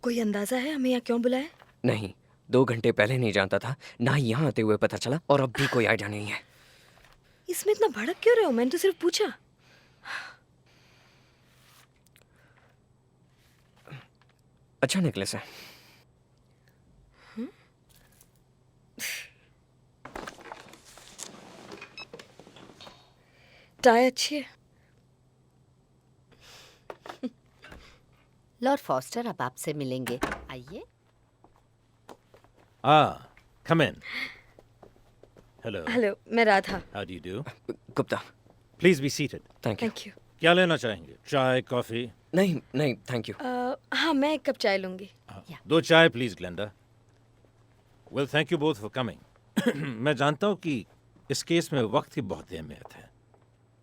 कोई अंदाजा है हमें यहाँ क्यों बुलाया? नहीं, 2 घंटे पहले नहीं जानता था, ना ही यहाँ आते हुए पता चला, और अब भी कोई आइडिया नहीं है। इसमें इतना भड़क क्यों रहे हो? मैंने तो सिर्फ पूछा। अच्छा नेकलेस है। टाई अच्छी है। लॉर्ड फॉस्टर अब आपसे मिलेंगे, आइए। Come in. Hello. हेलो, मैं Radha. How do you do? Gupta. Please be seated. Thank you. Thank you. क्या लेना चाहेंगे? चाय, कॉफी? नहीं नहीं, थैंक यू। हाँ, मैं 1 कप चाय लूंगी। 2 चाय please Glenda. Well, thank you both for coming. मैं जानता हूँ कि इस केस में वक्त की बहुत अहमियत है,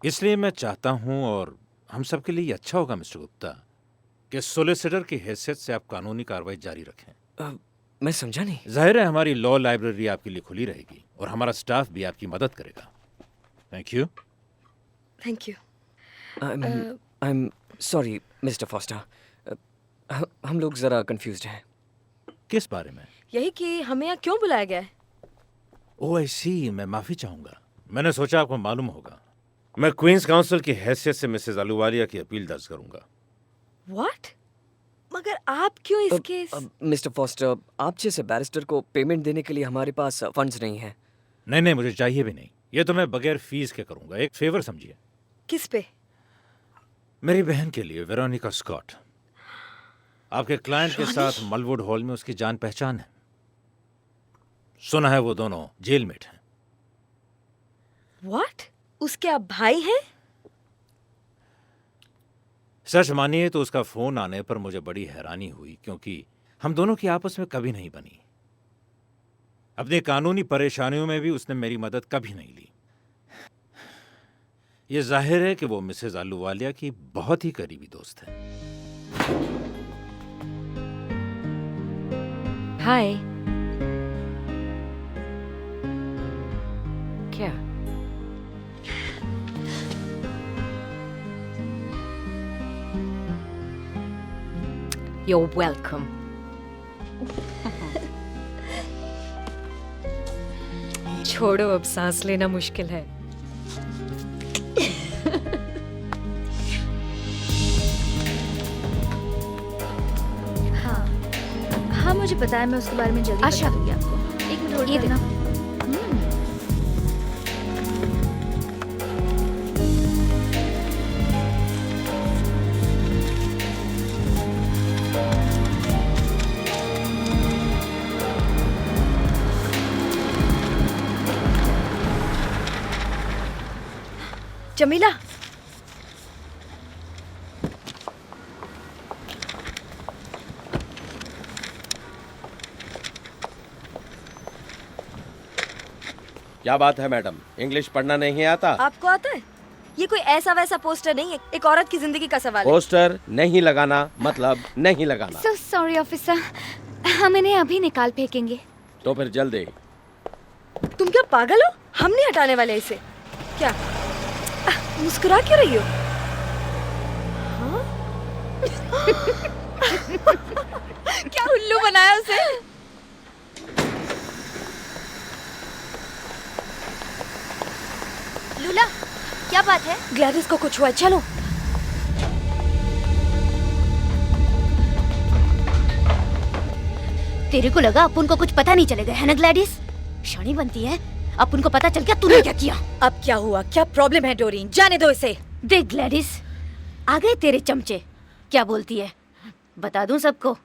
इसलिए मैं चाहता हूँ और हम सब के लिए ये अच्छा होगा मिस्टर गुप्ता कि सोलिसिटर की हैसियत से आप कानूनी कार्रवाई जारी रखें। मैं समझा नहीं। जाहिर है हमारी लॉ लाइब्रेरी आपके लिए खुली रहेगी और हमारा स्टाफ भी आपकी मदद करेगा। Thank you. Thank you. I am sorry mister foster, हम लोग जरा कंफ्यूज्ड हैं। किस बारे में? यही कि हमें यहाँ क्यों बुलाया गया है। ओह आई सी, मैं माफी चाहूंगा। मैंने सोचा आपको मालूम होगा। मैं क्वींस काउंसिल की हैसियत से मिसेस अहलूवालिया की अपील दर्ज करूंगा। व्हाट? मगर आप क्यों इस केस? मिस्टर फॉस्टर, आप जैसे बैरिस्टर को पेमेंट देने के लिए हमारे पास फंड्स नहीं हैं। नहीं नहीं, मुझे चाहिए भी नहीं। ये तो मैं बगैर फीस के करूंगा। एक फेवर समझिए। किस पे? मेरी बहन के लिए, वेरोनिका स्कॉट। आपके क्लाइंट के साथ मलवुड हॉल में उसकी जान पहचान है। सुना है वो दोनों जेलमेट हैं। व्हाट? उसके आप भाई हैं? सच मानिए तो उसका फोन आने पर मुझे बड़ी हैरानी हुई, क्योंकि हम दोनों की आपस में कभी नहीं बनी। अपनी कानूनी परेशानियों में भी उसने मेरी मदद कभी नहीं ली। यह जाहिर है कि वो मिसेस अहलूवालिया की बहुत ही करीबी दोस्त है। हाय। क्या? You're welcome. छोड़ो, अब सांस लेना मुश्किल है। हाँ मुझे पता है, मैं उसके बारे में जल्दी बता दूंगी आपको। 1 मिनट होल्ड करना। जमीला, क्या बात है मैडम, इंग्लिश पढ़ना नहीं आता? आपको आता है? ये कोई ऐसा वैसा पोस्टर नहीं है, एक औरत की जिंदगी का सवाल है। पोस्टर नहीं लगाना मतलब नहीं लगाना। So sorry ऑफिसर, हम इन्हें अभी निकाल फेंकेंगे। तो फिर जल्दी। तुम क्या पागल हो? हम नहीं हटाने वाले इसे। क्या मुस्कुरा क्यों रही हो? हाँ? क्या उल्लू बनाया उसे? लूला, क्या बात है? ग्लैडिस को कुछ हुआ, चलो। तेरे को लगा अपन को कुछ पता नहीं चलेगा, है ना ग्लैडिस? शानी बनती है, अपन को पता चल गया तूने क्या किया। अब क्या हुआ? क्या प्रॉब्लम है डोरीन? जाने दो इसे। देख ग्लैडिस, आ गए तेरे चमचे। क्या बोलती है? बता दूं सबको?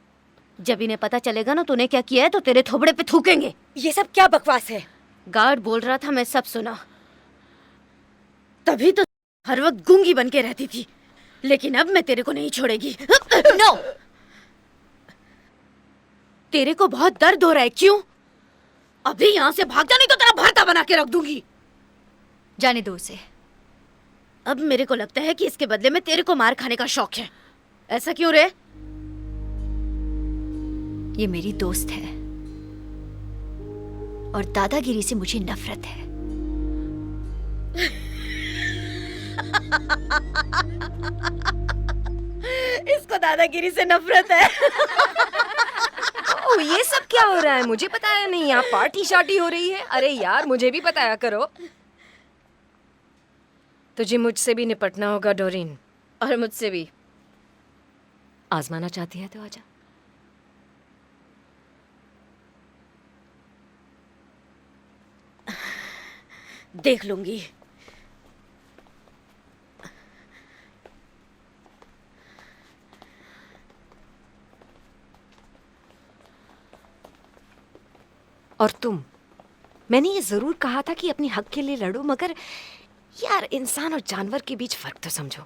जब इन्हें पता चलेगा ना तूने क्या किया है तो तेरे थोबड़े पे थूकेंगे। ये सब क्या बकवास है? गार्ड बोल रहा था, मैं सब सुना। तभी तो हर वक्त गूंगी बन के रहती थी, लेकिन अब मैं तेरे को नहीं छोड़ेगी। नो! तेरे को बहुत दर्द हो रहा है, क्यों? अभी यहाँ से भाग जा, नहीं तो तेरा भरता बना के रख दूंगी। जाने दो उसे। अब मेरे को लगता है कि इसके बदले में तेरे को मार खाने का शौक है। ऐसा क्यों रे? ये मेरी दोस्त है और दादागिरी से मुझे नफरत है। इसको दादागिरी से नफरत है। ओह, ये सब क्या हो रहा है? मुझे बताया नहीं। यहाँ पार्टी शार्टी हो रही है। अरे यार, मुझे भी बताया करो। तुझे मुझसे भी निपटना होगा डोरीन, और मुझसे भी। आजमाना चाहती है तो आजा। देख लूंगी। और तुम, मैंने ये जरूर कहा था कि अपने हक के लिए लड़ो, मगर यार इंसान और जानवर के बीच फर्क तो समझो।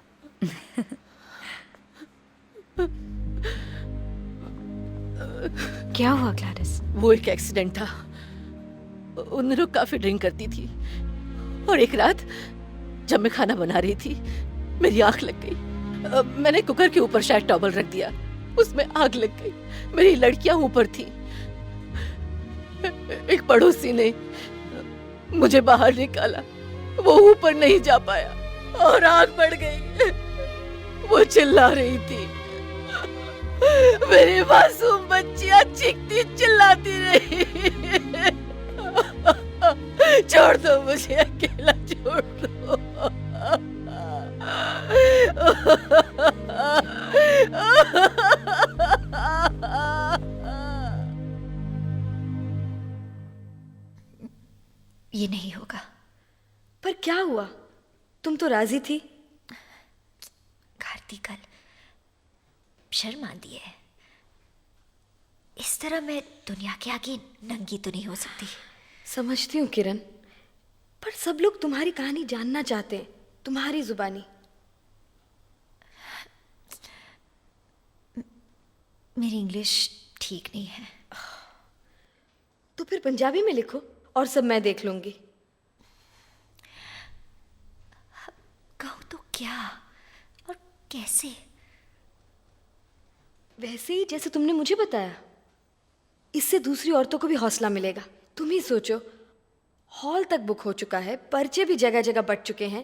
क्या हुआ ग्लैडिस? वो एक एक्सीडेंट था। उन दिनों काफी ड्रिंक करती थी और एक रात जब मैं खाना बना रही थी मेरी आंख लग गई। मैंने कुकर के ऊपर शायद टॉवल रख दिया, उसमें आग लग गई। मेरी लड़कियां ऊपर थी। एक पड़ोसी ने मुझे बाहर निकाला, वो ऊपर नहीं जा पाया और आग बढ़ गई। वो चिल्ला रही थी, मेरी मासूम बच्चियां चीखती चिल्लाती रही। छोड़ दो मुझे, अकेला छोड़ दो। ये नहीं होगा। पर क्या हुआ? तुम तो राजी थी। कार्तिक कल शर्म आती है। इस तरह मैं दुनिया के आगे नंगी तो नहीं हो सकती। समझती हूँ किरण, पर सब लोग तुम्हारी कहानी जानना चाहते हैं, तुम्हारी जुबानी। मेरी इंग्लिश ठीक नहीं है। तो फिर पंजाबी में लिखो और सब मैं देख लूंगी। कहूँ तो क्या और कैसे? वैसे ही जैसे तुमने मुझे बताया। इससे दूसरी औरतों को भी हौसला मिलेगा। तुम ही सोचो, हॉल तक बुक हो चुका है, पर्चे भी जगह जगह बट चुके हैं।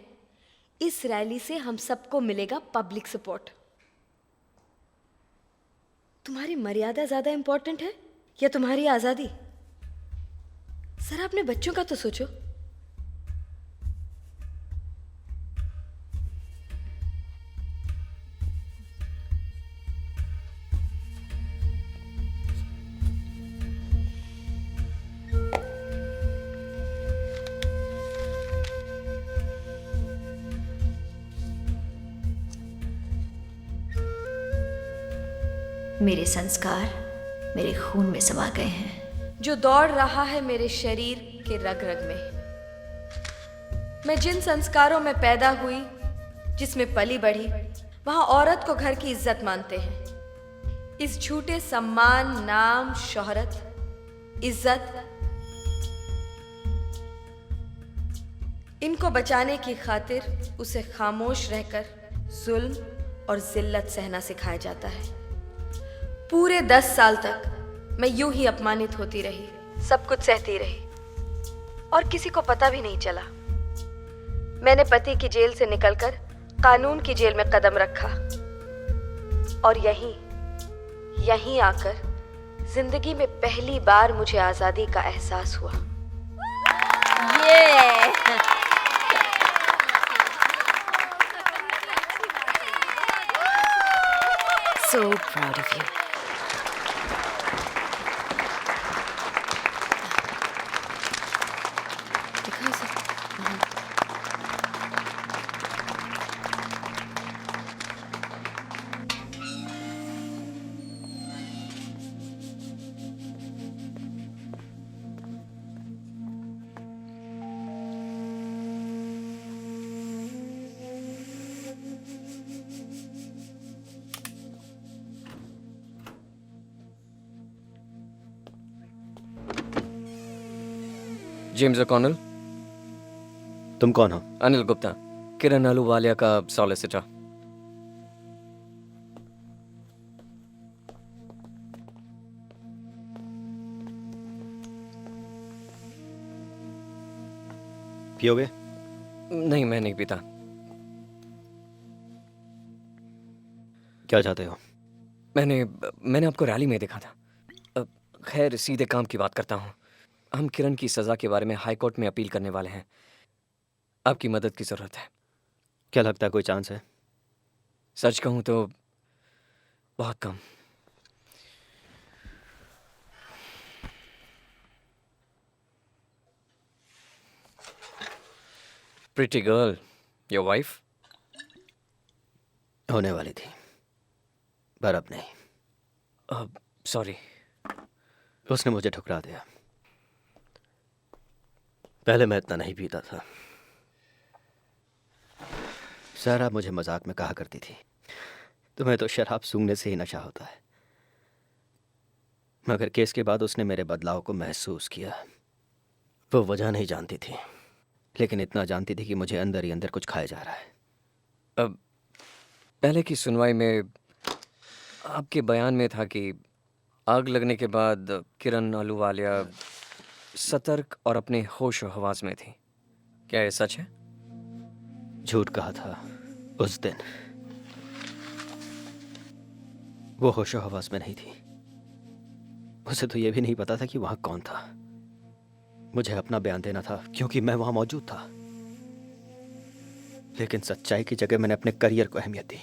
इस रैली से हम सबको मिलेगा पब्लिक सपोर्ट। तुम्हारी मर्यादा ज्यादा इंपॉर्टेंट है या तुम्हारी आजादी? जरा अपने बच्चों का तो सोचो। मेरे संस्कार मेरे खून में समा गए हैं, जो दौड़ रहा है मेरे शरीर के रग रग में। मैं जिन संस्कारों में पैदा हुई, जिसमें पली बढ़ी, वहां औरत को घर की इज्जत मानते हैं। इस झूठे सम्मान, नाम, शोहरत, इज्जत, इनको बचाने की खातिर उसे खामोश रहकर जुल्म और जिल्लत सहना सिखाया जाता है। पूरे 10 साल तक मैं यूं ही अपमानित होती रही, सब कुछ सहती रही और किसी को पता भी नहीं चला। मैंने पति की जेल से निकलकर कानून की जेल में कदम रखा और यहीं आकर जिंदगी में पहली बार मुझे आजादी का एहसास हुआ। So proud of you. James O'Connell. तुम कौन हो? अनिल गुप्ता, किरण अहलूवालिया का सॉलिसिटर। पियोगे? नहीं, मैं नहीं पीता। क्या चाहते हो? मैंने आपको रैली में देखा था। खैर, सीधे काम की बात करता हूँ। हम किरण की सजा के बारे में हाई कोर्ट में अपील करने वाले हैं। आपकी मदद की जरूरत है। क्या लगता है कोई चांस है? सच कहूँ तो बहुत कम। Pretty girl, your wife? होने वाली थी, पर अब नहीं। सॉरी। उसने मुझे ठुकरा दिया। पहले मैं इतना नहीं पीता था। सारा मुझे मजाक में कहा करती थी, तुम्हें तो शराब सूंघने से ही नशा होता है। मगर केस के बाद उसने मेरे बदलाव को महसूस किया। वो वजह नहीं जानती थी, लेकिन इतना जानती थी कि मुझे अंदर ही अंदर कुछ खाया जा रहा है। अब पहले की सुनवाई में आपके बयान में था कि आग लगने के बाद किरण अहलूवालिया सतर्क और अपने होश और हवास में थी। क्या ये सच है? झूठ कहा था उस दिन। वो होश और हवास में नहीं थी। उसे तो यह भी नहीं पता था कि वहां कौन था। मुझे अपना बयान देना था क्योंकि मैं वहां मौजूद था, लेकिन सच्चाई की जगह मैंने अपने करियर को अहमियत दी।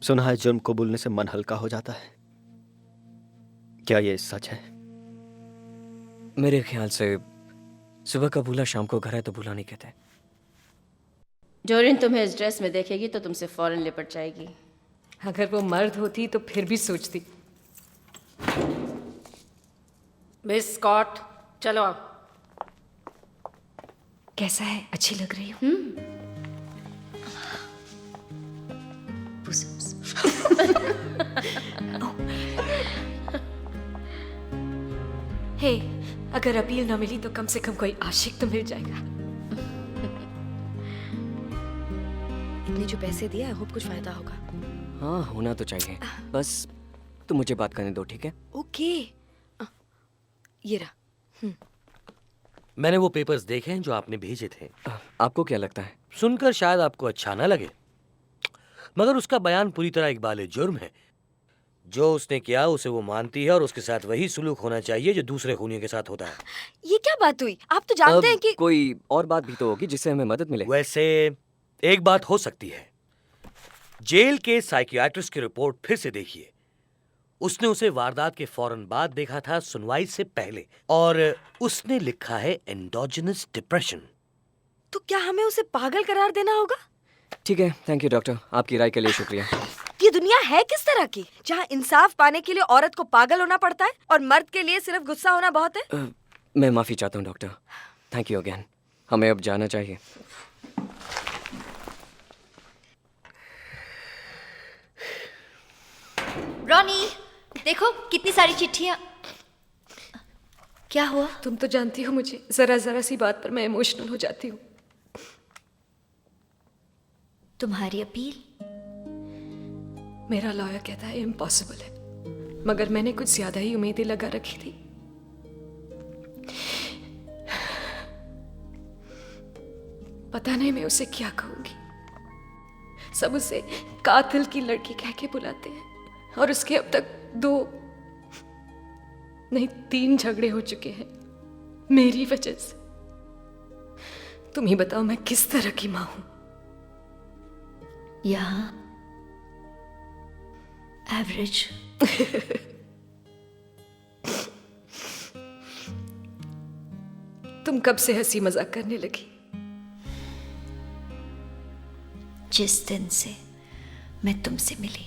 सुना है जुर्म कबूलने से मन हल्का हो जाता है। क्या ये सच है? मेरे ख्याल से सुबह का भूला शाम को घर है तो भूला नहीं कहते। डोरिन तुम्हें इस ड्रेस में देखेगी तो तुमसे फौरन लिपट जाएगी। अगर वो मर्द होती तो फिर भी सोचती। मिस स्कॉट, चलो आओ। कैसा है? अच्छी लग रही हूँ। हे, अगर अपील ना मिली तो कम से कम कोई आशिक तो मिल जाएगा। इतने जो पैसे दिए, आई होप कुछ फायदा होगा। हाँ, होना तो चाहिए। बस तुम मुझे बात करने दो, ठीक है? ओके। ये रहा। मैंने वो पेपर्स देखे हैं जो आपने भेजे थे। आपको क्या लगता है? सुनकर शायद आपको अच्छा ना लगे, मगर उसका बयान पूरी तरह इकबाल जुर्म है। जो उसने किया उसे वो मानती है और उसके साथ वही सुलूक होना चाहिए जो दूसरे खूनियों के साथ होता है। ये क्या बात हुई? आप तो जानते हैं कि कोई और बात भी तो होगी जिससे हमें मदद मिले। वैसे एक बात हो सकती है। जेल के साइकियाट्रिस्ट की रिपोर्ट फिर से देखिए। उसने उसे वारदात के फौरन बाद देखा था, सुनवाई से पहले, और उसने लिखा है एंडोजेनस डिप्रेशन। तो क्या हमें उसे पागल करार देना होगा? ठीक है, थैंक यू डॉक्टर, आपकी राय के लिए शुक्रिया। ये दुनिया है किस तरह की, जहाँ इंसाफ पाने के लिए औरत को पागल होना पड़ता है और मर्द के लिए सिर्फ गुस्सा होना बहुत है? मैं माफी चाहता हूँ डॉक्टर। Thank you again. हमें अब जाना चाहिए। रॉनी, देखो कितनी सारी चिट्ठियां। क्या हुआ? तुम तो जानती हो मुझे, जरा जरा सी बात पर मैं इमोशनल हो जाती हूँ। तुम्हारी अपील? मेरा लॉयर कहता है इम्पॉसिबल है, मगर मैंने कुछ ज्यादा ही उम्मीदें लगा रखी थी। पता नहीं मैं उसे क्या कहूंगी। सब उसे कातिल की लड़की कह के बुलाते हैं, और उसके अब तक 2 नहीं 3 झगड़े हो चुके हैं मेरी वजह से। तुम ही बताओ मैं किस तरह की मां हूं। यहां एवरेज। तुम कब से हंसी मजाक करने लगी? जिस दिन से मैं तुमसे मिली।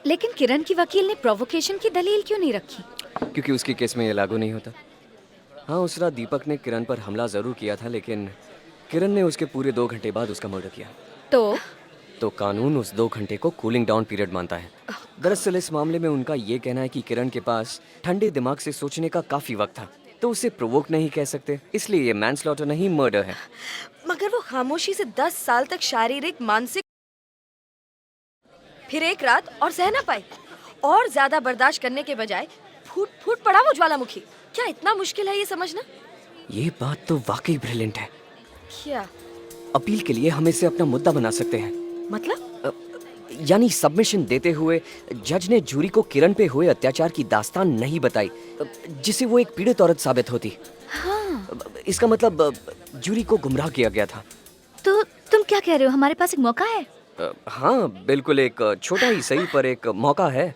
लेकिन किरण की वकील ने प्रोवोकेशन की दलील क्यों नहीं रखी? क्योंकि उसके केस में ये लागू नहीं होता। हाँ, उस रात दीपक ने किरण पर हमला जरूर किया था, लेकिन किरण ने उसके पूरे 2 घंटे बाद उसका मर्डर किया। तो कानून उस 2 घंटे को कूलिंग डाउन पीरियड मानता है। दरअसल इस मामले में उनका ये कहना है कि किरण के पास ठंडे दिमाग से सोचने का काफी वक्त था, तो उसे प्रोवोक नहीं कह सकते, इसलिए ये मैनस्लॉटर नहीं मर्डर है। मगर वो खामोशी से 10 साल तक शारीरिक मानसिक, फिर एक रात और सह ना पाई, और ज्यादा बर्दाश्त करने के बजाय फूट फूट पड़ा वो ज्वालामुखी। क्या इतना मुश्किल है ये समझना? ये बात तो वाकई ब्रिलियंट है। क्या अपील के लिए हम इसे अपना मुद्दा बना सकते हैं। मतलब? यानी सबमिशन देते हुए जज ने जूरी को किरण पे हुए अत्याचार की दास्तान नहीं बताई, जिसे वो एक पीड़ित औरत साबित होती। हाँ। इसका मतलब जूरी को गुमराह किया गया था। तो तुम क्या कह रहे हो, हमारे पास एक मौका है? हाँ बिल्कुल, एक छोटा ही सही पर एक मौका है।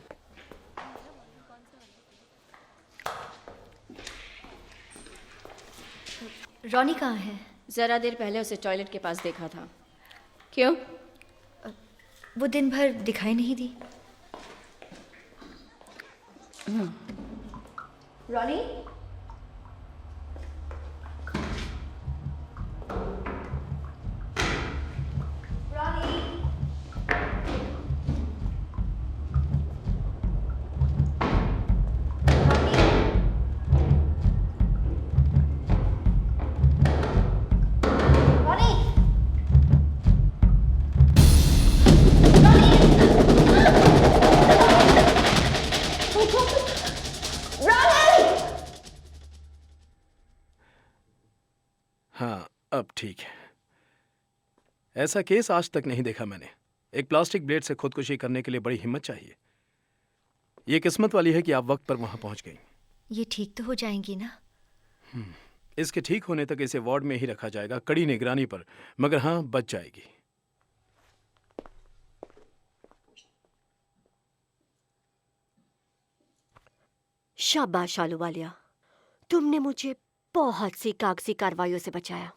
रॉनी कहाँ है? जरा देर पहले उसे टॉयलेट के पास देखा था। क्यों? वो दिन भर दिखाई नहीं दी। रॉनी? हाँ, अब ठीक है। ऐसा केस आज तक नहीं देखा मैंने। एक प्लास्टिक ब्लेड से खुदकुशी करने के लिए बड़ी हिम्मत चाहिए। ये किस्मत वाली है कि आप वक्त पर वहां पहुंच गई। ये ठीक तो हो जाएंगी ना? इसके ठीक होने तक इसे वार्ड में ही रखा जाएगा, कड़ी निगरानी पर, मगर हाँ, बच जाएगी। शाबाश आलूवालिया, तुमने मुझे बहुत सी कागजी कार्रवाइयों से बचाया।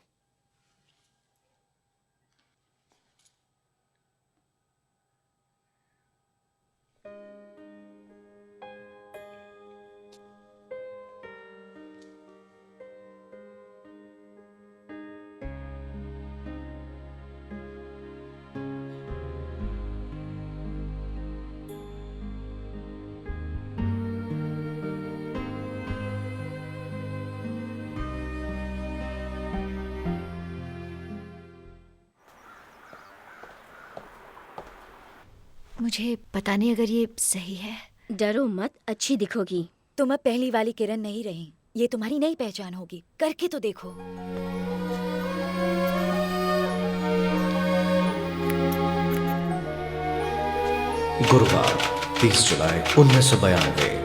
मुझे पता नहीं अगर ये सही है। डरो मत, अच्छी दिखोगी। तुम अब पहली वाली किरण नहीं रही, ये तुम्हारी नई पहचान होगी। करके तो देखो। गुरुवार 30 जुलाई 1992।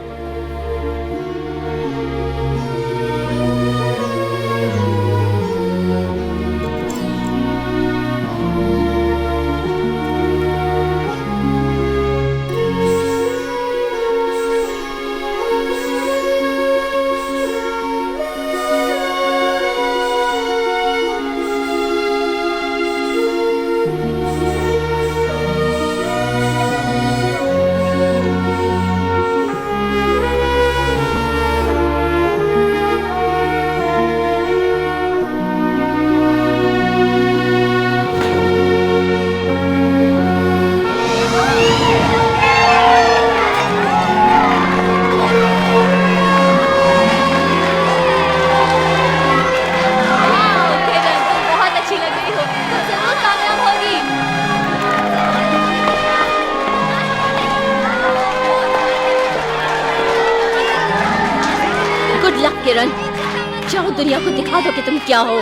दुनिया को दिखा दो कि तुम क्या हो।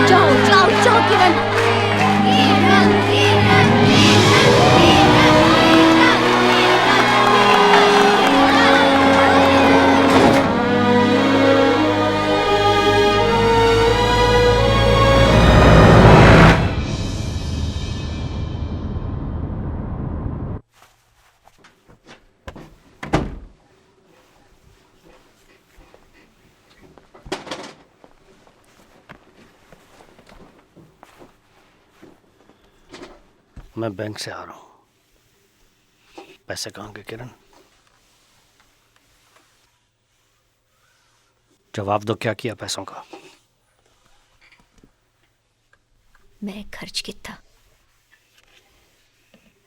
जाओ जाओ जाओ किरण। मैं बैंक से आ रहा हूं। पैसे कहाँ गए किरण? जवाब दो, क्या किया पैसों का? मैं खर्च किया।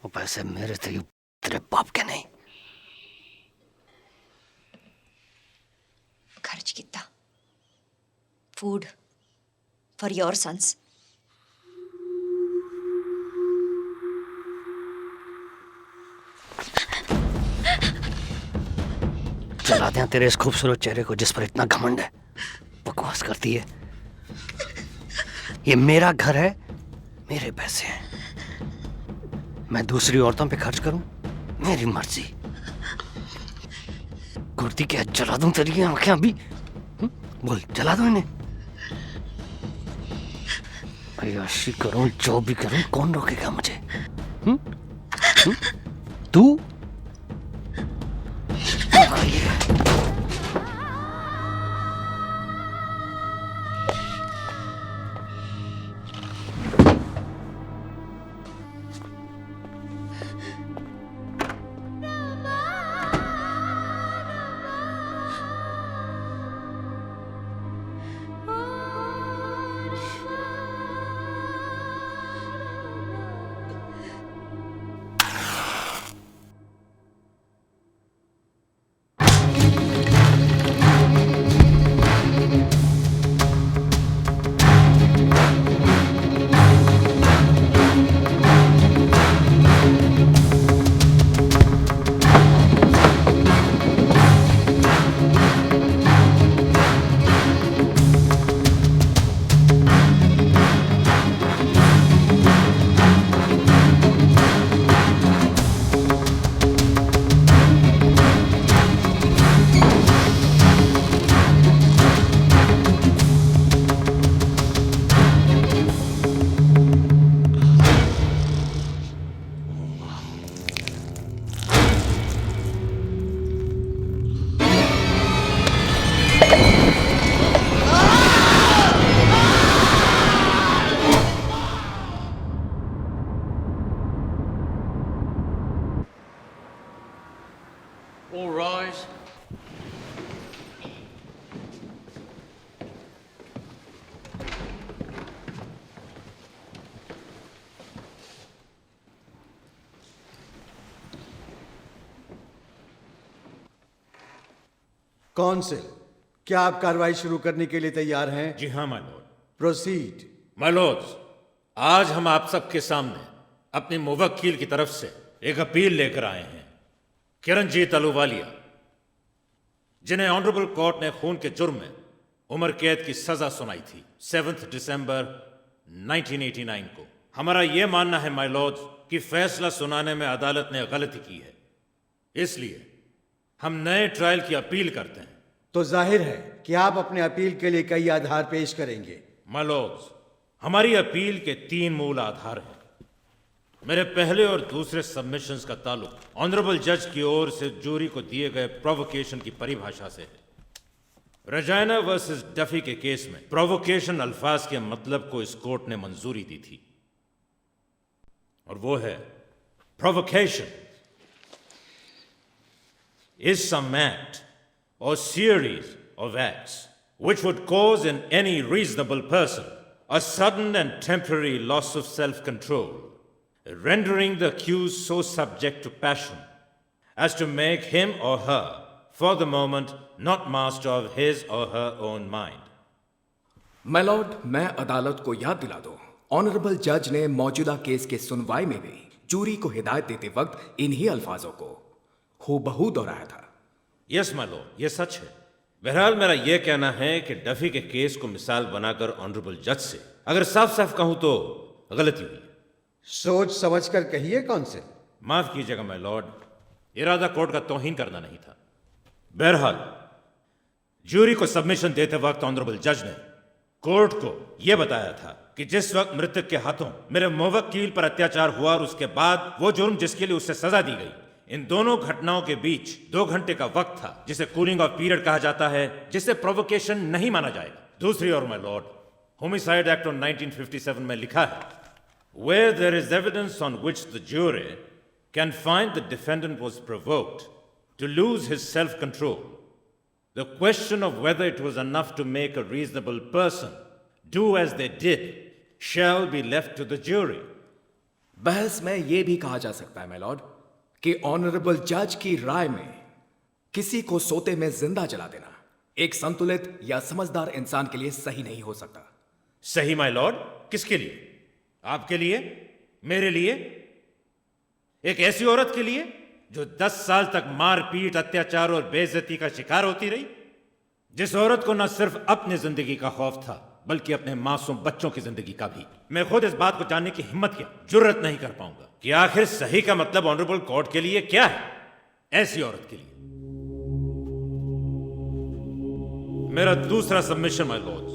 वो पैसे मेरे थे, तेरे बाप के नहीं। खर्च किया। Food for your sons. जला दें तेरे इस खूबसूरत चेहरे को जिस पर इतना घमंड है। बकवास करती है। ये मेरा घर है, मेरे पैसे हैं। मैं दूसरी औरतों पे खर्च करूं, मेरी मर्जी। कुर्ती क्या जला दूं तेरी आंखें अभी? बोल, जला दूं इन्हें? अय्याशी करूं, जो भी करूं, कौन रोकेगा मुझे? तू? All rise. कौंसिल, क्या आप कार्रवाई शुरू करने के लिए तैयार हैं? जी हाँ my Lord. Proceed. My Lord's, आज हम आप सबके सामने अपनी मुवक्किल की तरफ से एक अपील लेकर आए हैं। किरणजीत अहलूवालिया, जिन्हें ऑनरेबल कोर्ट ने खून के जुर्म में उम्र कैद की सजा सुनाई थी 7 दिसंबर 1989 को। हमारा यह मानना है माय लॉर्ड्स कि फैसला सुनाने में अदालत ने गलती की है, इसलिए हम नए ट्रायल की अपील करते हैं। तो जाहिर है कि आप अपने अपील के लिए कई आधार पेश करेंगे। माय लॉर्ड्स, हमारी अपील के 3 मूल आधार हैं। मेरे पहले और दूसरे सबमिशंस का ताल्लुक ऑनरेबल जज की ओर से जूरी को दिए गए प्रोवोकेशन की परिभाषा से है। रजायना वर्सेस डफी के केस में प्रोवोकेशन अल्फाज के मतलब को इस कोर्ट ने मंजूरी दी थी, और वो है provocation is some act or series of acts which would cause in any reasonable person a sudden and temporary loss of self-control, rendering the accused so subject to passion as to make him or her, for the moment, not master of his or her own mind. My Lord, मैं अदालत को याद दिला दूं, ऑनरेबल जज ने मौजूदा केस के सुनवाई में भी जूरी को हिदायत देते वक्त इन्हीं अल्फाजों को हूबहू दोहराया था। यस माय लॉर्ड, यह सच है, बहरहाल मेरा यह कहना है कि डफी के केस को मिसाल बनाकर ऑनरेबल जज से अगर साफ साफ कहूं तो गलती हुई। सोच समझकर कहिए कौन से। माफ कीजिएगा माय लॉर्ड, इरादा कोर्ट का तौहीन करना नहीं था। बहरहाल ज्यूरी को सबमिशन देते वक्त ऑनरेबल जज ने कोर्ट को यह बताया था कि जिस वक्त मृतक के हाथों मेरे मुवक्किल पर अत्याचार हुआ और उसके बाद वो जुर्म जिसके लिए उसे सजा दी गई, इन दोनों घटनाओं के बीच 2 घंटे का वक्त था, जिसे कूलिंग ऑफ पीरियड कहा जाता है, जिसे प्रोवोकेशन नहीं माना जाएगा। दूसरी ओर my lord, homicide act of 1957 में लिखा है, where there is evidence on which the jury can find the defendant was provoked to lose his self control, the question of whether it was enough to make a reasonable person do as they did shall be left to the jury. बहस में यह भी कहा जा सकता है माय लॉर्ड कि ऑनरेबल जज की राय में किसी को सोते में जिंदा जला देना एक संतुलित या समझदार इंसान के लिए सही नहीं हो सकता। सही माय लॉर्ड? किसके लिए? आपके लिए? मेरे लिए? एक ऐसी औरत के लिए जो 10 साल तक मारपीट, अत्याचार और बेइज्जती का शिकार होती रही, जिस औरत को न सिर्फ अपनी जिंदगी का खौफ था बल्कि अपने मासूम बच्चों की जिंदगी का भी। मैं खुद इस बात को जानने की हिम्मत या जुर्रत नहीं कर पाऊंगा कि आखिर सही का मतलब ऑनरेबल कोर्ट के लिए क्या है, ऐसी औरत के लिए। मेरा दूसरा सबमिशन माय लॉर्ड्स,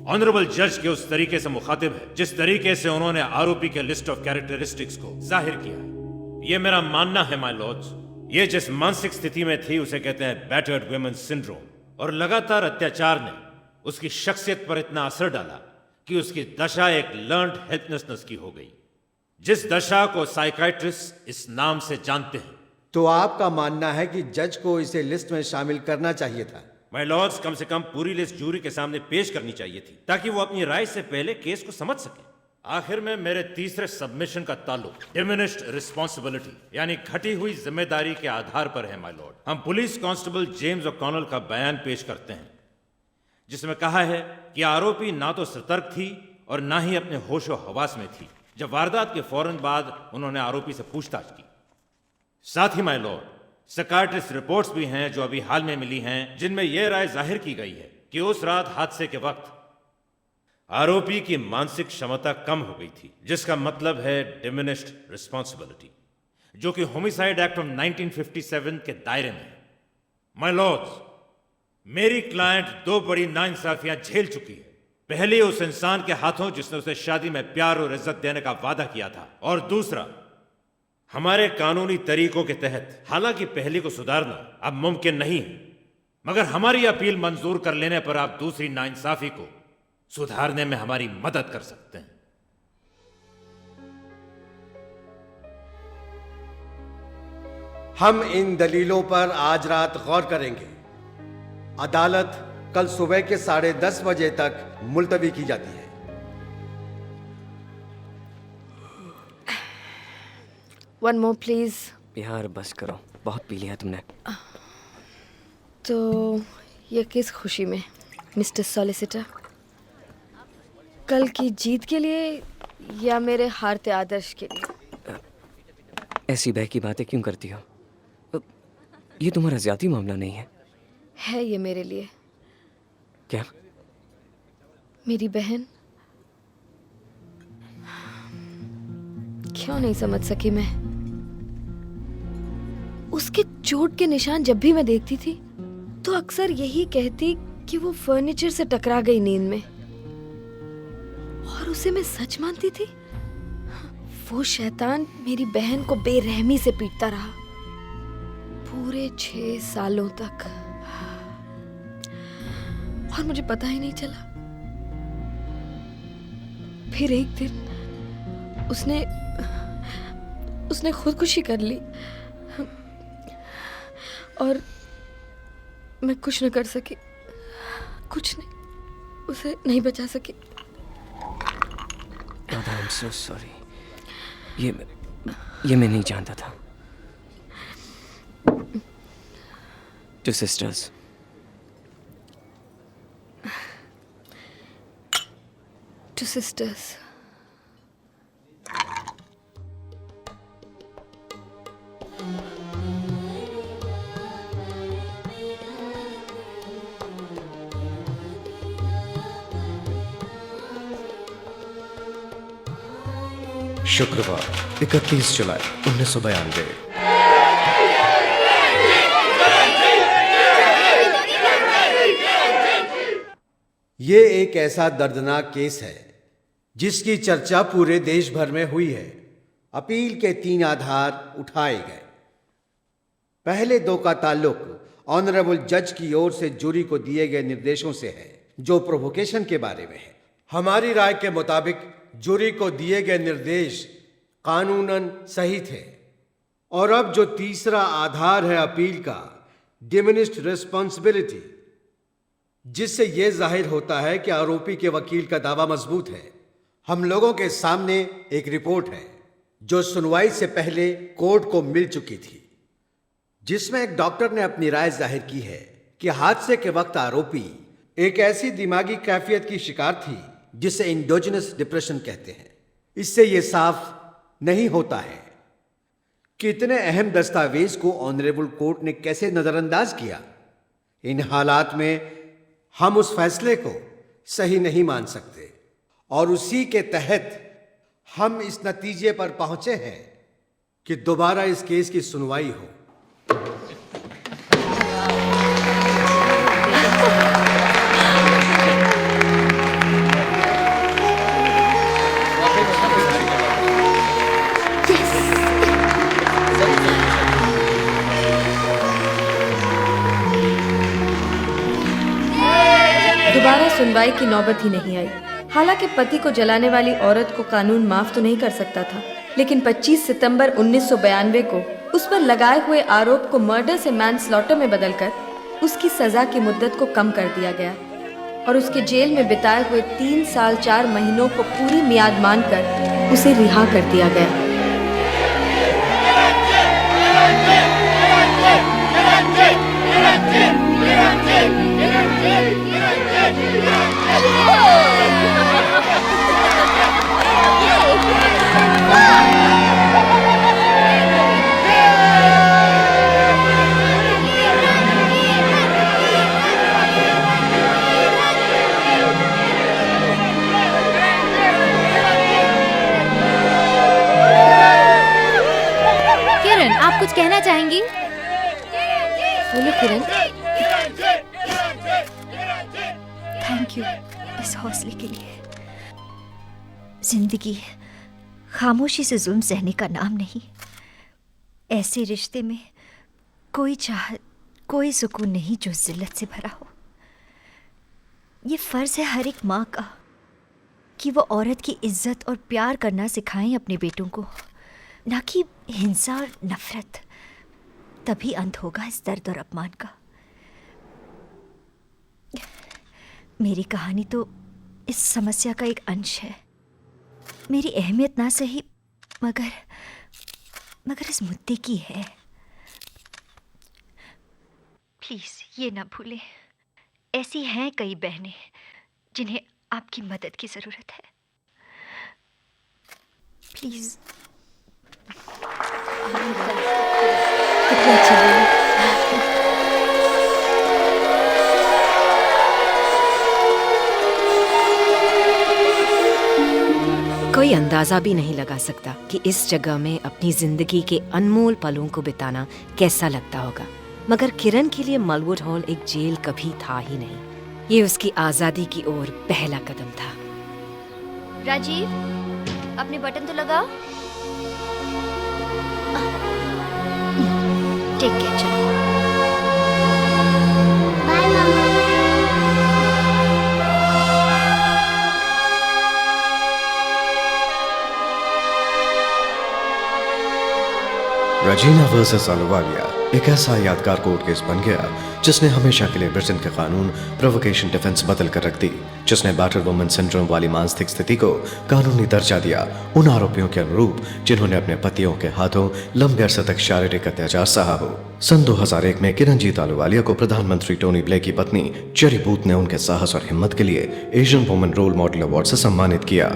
ऑनरेबल जज के उस तरीके से मुखातिब है जिस तरीके से उन्होंने आरोपी के लिस्ट ऑफ कैरेक्टरिस्टिक्स को जाहिर किया है। यह मेरा मानना है माय लॉर्ड्स, ये जिस मानसिक स्थिति में थी उसे कहते हैं बैटर्ड वुमेन सिंड्रोम, और लगातार अत्याचार ने उसकी शख्सियत पर इतना असर डाला कि उसकी दशा एक लर्न्ड हेल्पलेसनेस की हो गई, जिस दशा को साइकाइट्रिस्ट इस नाम से जानते हैं। तो आपका मानना है कि जज को इसे लिस्ट में शामिल करना चाहिए था? माय लॉर्ड्स, कम से कम पूरी लिस्ट जूरी के सामने पेश करनी चाहिए थी ताकि वो अपनी राय से पहले केस को समझ सके। आखिर में मेरे तीसरे सबमिशन का ताल्लुक डिमिनिश्ड रिस्पॉन्सिबिलिटी यानी घटी हुई जिम्मेदारी के आधार पर है माय लॉर्ड। हम पुलिस कांस्टेबल जेम्स ओकॉनल का बयान पेश करते हैं जिसमें कहा है कि आरोपी ना तो सतर्क थी और ना ही अपने होशो हवास में थी जब वारदात के फौरन बाद उन्होंने आरोपी से पूछताछ की। साथ ही माय लॉर्ड, साइकियाट्रिस्ट रिपोर्ट्स भी हैं जो अभी हाल में मिली हैं जिनमें यह राय जाहिर की गई है कि उस रात हादसे के वक्त आरोपी की मानसिक क्षमता कम हो गई थी, जिसका मतलब है डिमिनिश्ड रिस्पॉन्सिबिलिटी, जो कि होमिसाइड एक्ट ऑफ 1957 के दायरे में है। माय लॉर्ड्स, मेरी क्लाइंट 2 बड़ी नाइंसाफियां झेल चुकी है। पहली उस इंसान के हाथों जिसने उसे शादी में प्यार और इज्जत देने का वादा किया था, और दूसरा हमारे कानूनी तरीकों के तहत। हालांकि पहली को सुधारना अब मुमकिन नहीं है, मगर हमारी अपील मंजूर कर लेने पर आप दूसरी नाइंसाफी को सुधारने में हमारी मदद कर सकते हैं। हम इन दलीलों पर आज रात गौर करेंगे। अदालत कल सुबह के 10:30 बजे तक मुलतवी की जाती है। One more please. यार बस करो, बहुत पी लिया तुमने। तो ये किस खुशी में मिस्टर सॉलिसिटर? कल की जीत के लिए या मेरे हारते आदर्श के लिए? ऐसी बहकी बातें क्यों करती हो? ये तुम्हारा ज्यादा मामला नहीं है? है ये मेरे लिए। क्या? मेरी बहन। क्यों नहीं समझ सकी मैं? उसके चोट के निशान जब भी मैं देखती थी तो अक्सर यही कहती कि वो फर्नीचर से टकरा गई नींद में, और उसे मैं सच मानती थी। वो शैतान मेरी बहन को बेरहमी से पीटता रहा पूरे 6 सालों तक, और मुझे पता ही नहीं चला। फिर एक दिन उसने खुदकुशी कर ली और मैं कुछ न कर सकी, कुछ नहीं, उसे नहीं बचा सकी। I'm so sorry. ये मैं नहीं जानता था। To sisters. To sisters. शुक्रवार 31 जुलाई 1992। ये एक ऐसा दर्दनाक केस है जिसकी चर्चा पूरे देश भर में हुई है। अपील के 3 आधार उठाए गए। पहले 2 का ताल्लुक ऑनरेबल जज की ओर से जूरी को दिए गए निर्देशों से है, जो प्रोवोकेशन के बारे में है। हमारी राय के मुताबिक जूरी को दिए गए निर्देश कानूनन सही थे। और अब जो तीसरा आधार है अपील का, डिमिनिश्ड रिस्पॉन्सिबिलिटी, जिससे यह जाहिर होता है कि आरोपी के वकील का दावा मजबूत है। हम लोगों के सामने एक रिपोर्ट है जो सुनवाई से पहले कोर्ट को मिल चुकी थी, जिसमें एक डॉक्टर ने अपनी राय जाहिर की है कि हादसे के वक्त आरोपी एक ऐसी दिमागी कैफियत की शिकार थी जिसे इंडोजिनस डिप्रेशन कहते हैं। इससे यह साफ नहीं होता है कि इतने अहम दस्तावेज को ऑनरेबल कोर्ट ने कैसे नजरअंदाज किया। इन हालात में हम उस फैसले को सही नहीं मान सकते और उसी के तहत हम इस नतीजे पर पहुंचे हैं कि दोबारा इस केस की सुनवाई हो। दोबारा सुनवाई की नौबत ही नहीं आई। हालांकि पति को जलाने वाली औरत को कानून माफ तो नहीं कर सकता था, लेकिन 25 सितंबर 1992 को उस पर लगाए हुए आरोप को मर्डर से मैनस्लॉटर में बदलकर उसकी सजा की मुद्दत को कम कर दिया गया और उसके जेल में बिताए हुए 3 साल 4 महीनों को पूरी मियाद मानकर उसे रिहा कर दिया गया। किरण, आप कुछ कहना चाहेंगी? बोलो किरण। थैंक यू इस हौसले के लिए। जिंदगी खामोशी से जुल्म सहने का नाम नहीं। ऐसे रिश्ते में कोई चाहत, कोई सुकून नहीं जो जिल्लत से भरा हो। ये फर्ज है हर एक माँ का कि वो औरत की इज्जत और प्यार करना सिखाएं अपने बेटों को, ना कि हिंसा और नफरत। तभी अंत होगा इस दर्द और अपमान का। मेरी कहानी तो इस समस्या का एक अंश है। मेरी अहमियत ना सही मगर इस मुद्दे की है। प्लीज ये ना भूलें, ऐसी हैं कई बहनें जिन्हें आपकी मदद की जरूरत है। प्लीज। कितना अच्छा बोला। कोई अंदाजा भी नहीं लगा सकता कि इस जगह में अपनी जिंदगी के अनमोल पलों को बिताना कैसा लगता होगा। मगर किरण के लिए मलवुड हॉल एक जेल कभी था ही नहीं। ये उसकी आजादी की ओर पहला कदम था। राजीव, अपने बटन तो लगाओ। Take care. चलो बाय मामा। रजीना वर्सेस अहलुवालिया एक ऐसा यादगार कोर्ट केस बन गया जिसने हमेशा के लिए ब्रिटेन के कानून प्रोवोकेशन डिफेंस बदल कर रख दी, जिसने बैटर वुमन सिंड्रोम वाली मानसिक स्थिति को कानूनी दर्जा दिया उन आरोपियों के अनुरूप जिन्होंने अपने पतियों के हाथों लंबे अरसे तक शारीरिक अत्याचार सहा हो। सन 2001 में किरणजीत अहलुवालिया को प्रधानमंत्री टोनी ब्लेयर की पत्नी जेरी बूथ ने उनके साहस और हिम्मत के लिए Asian woman role model award से सम्मानित किया।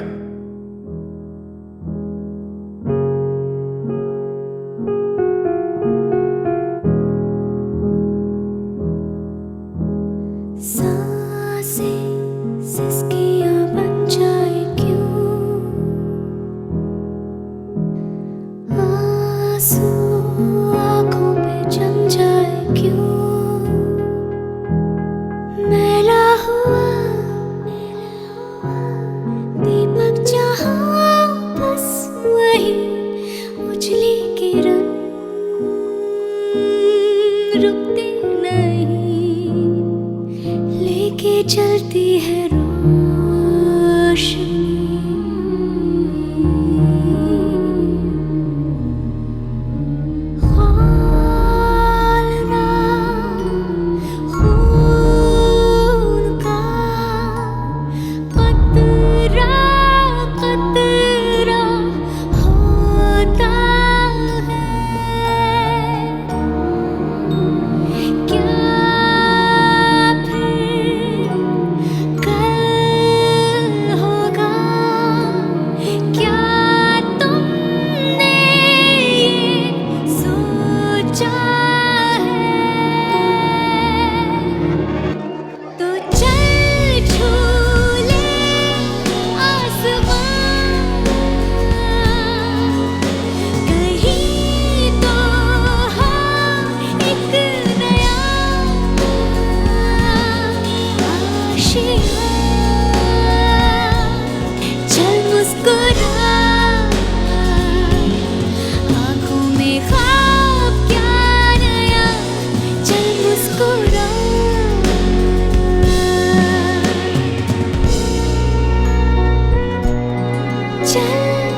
चल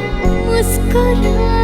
मुस्कुरा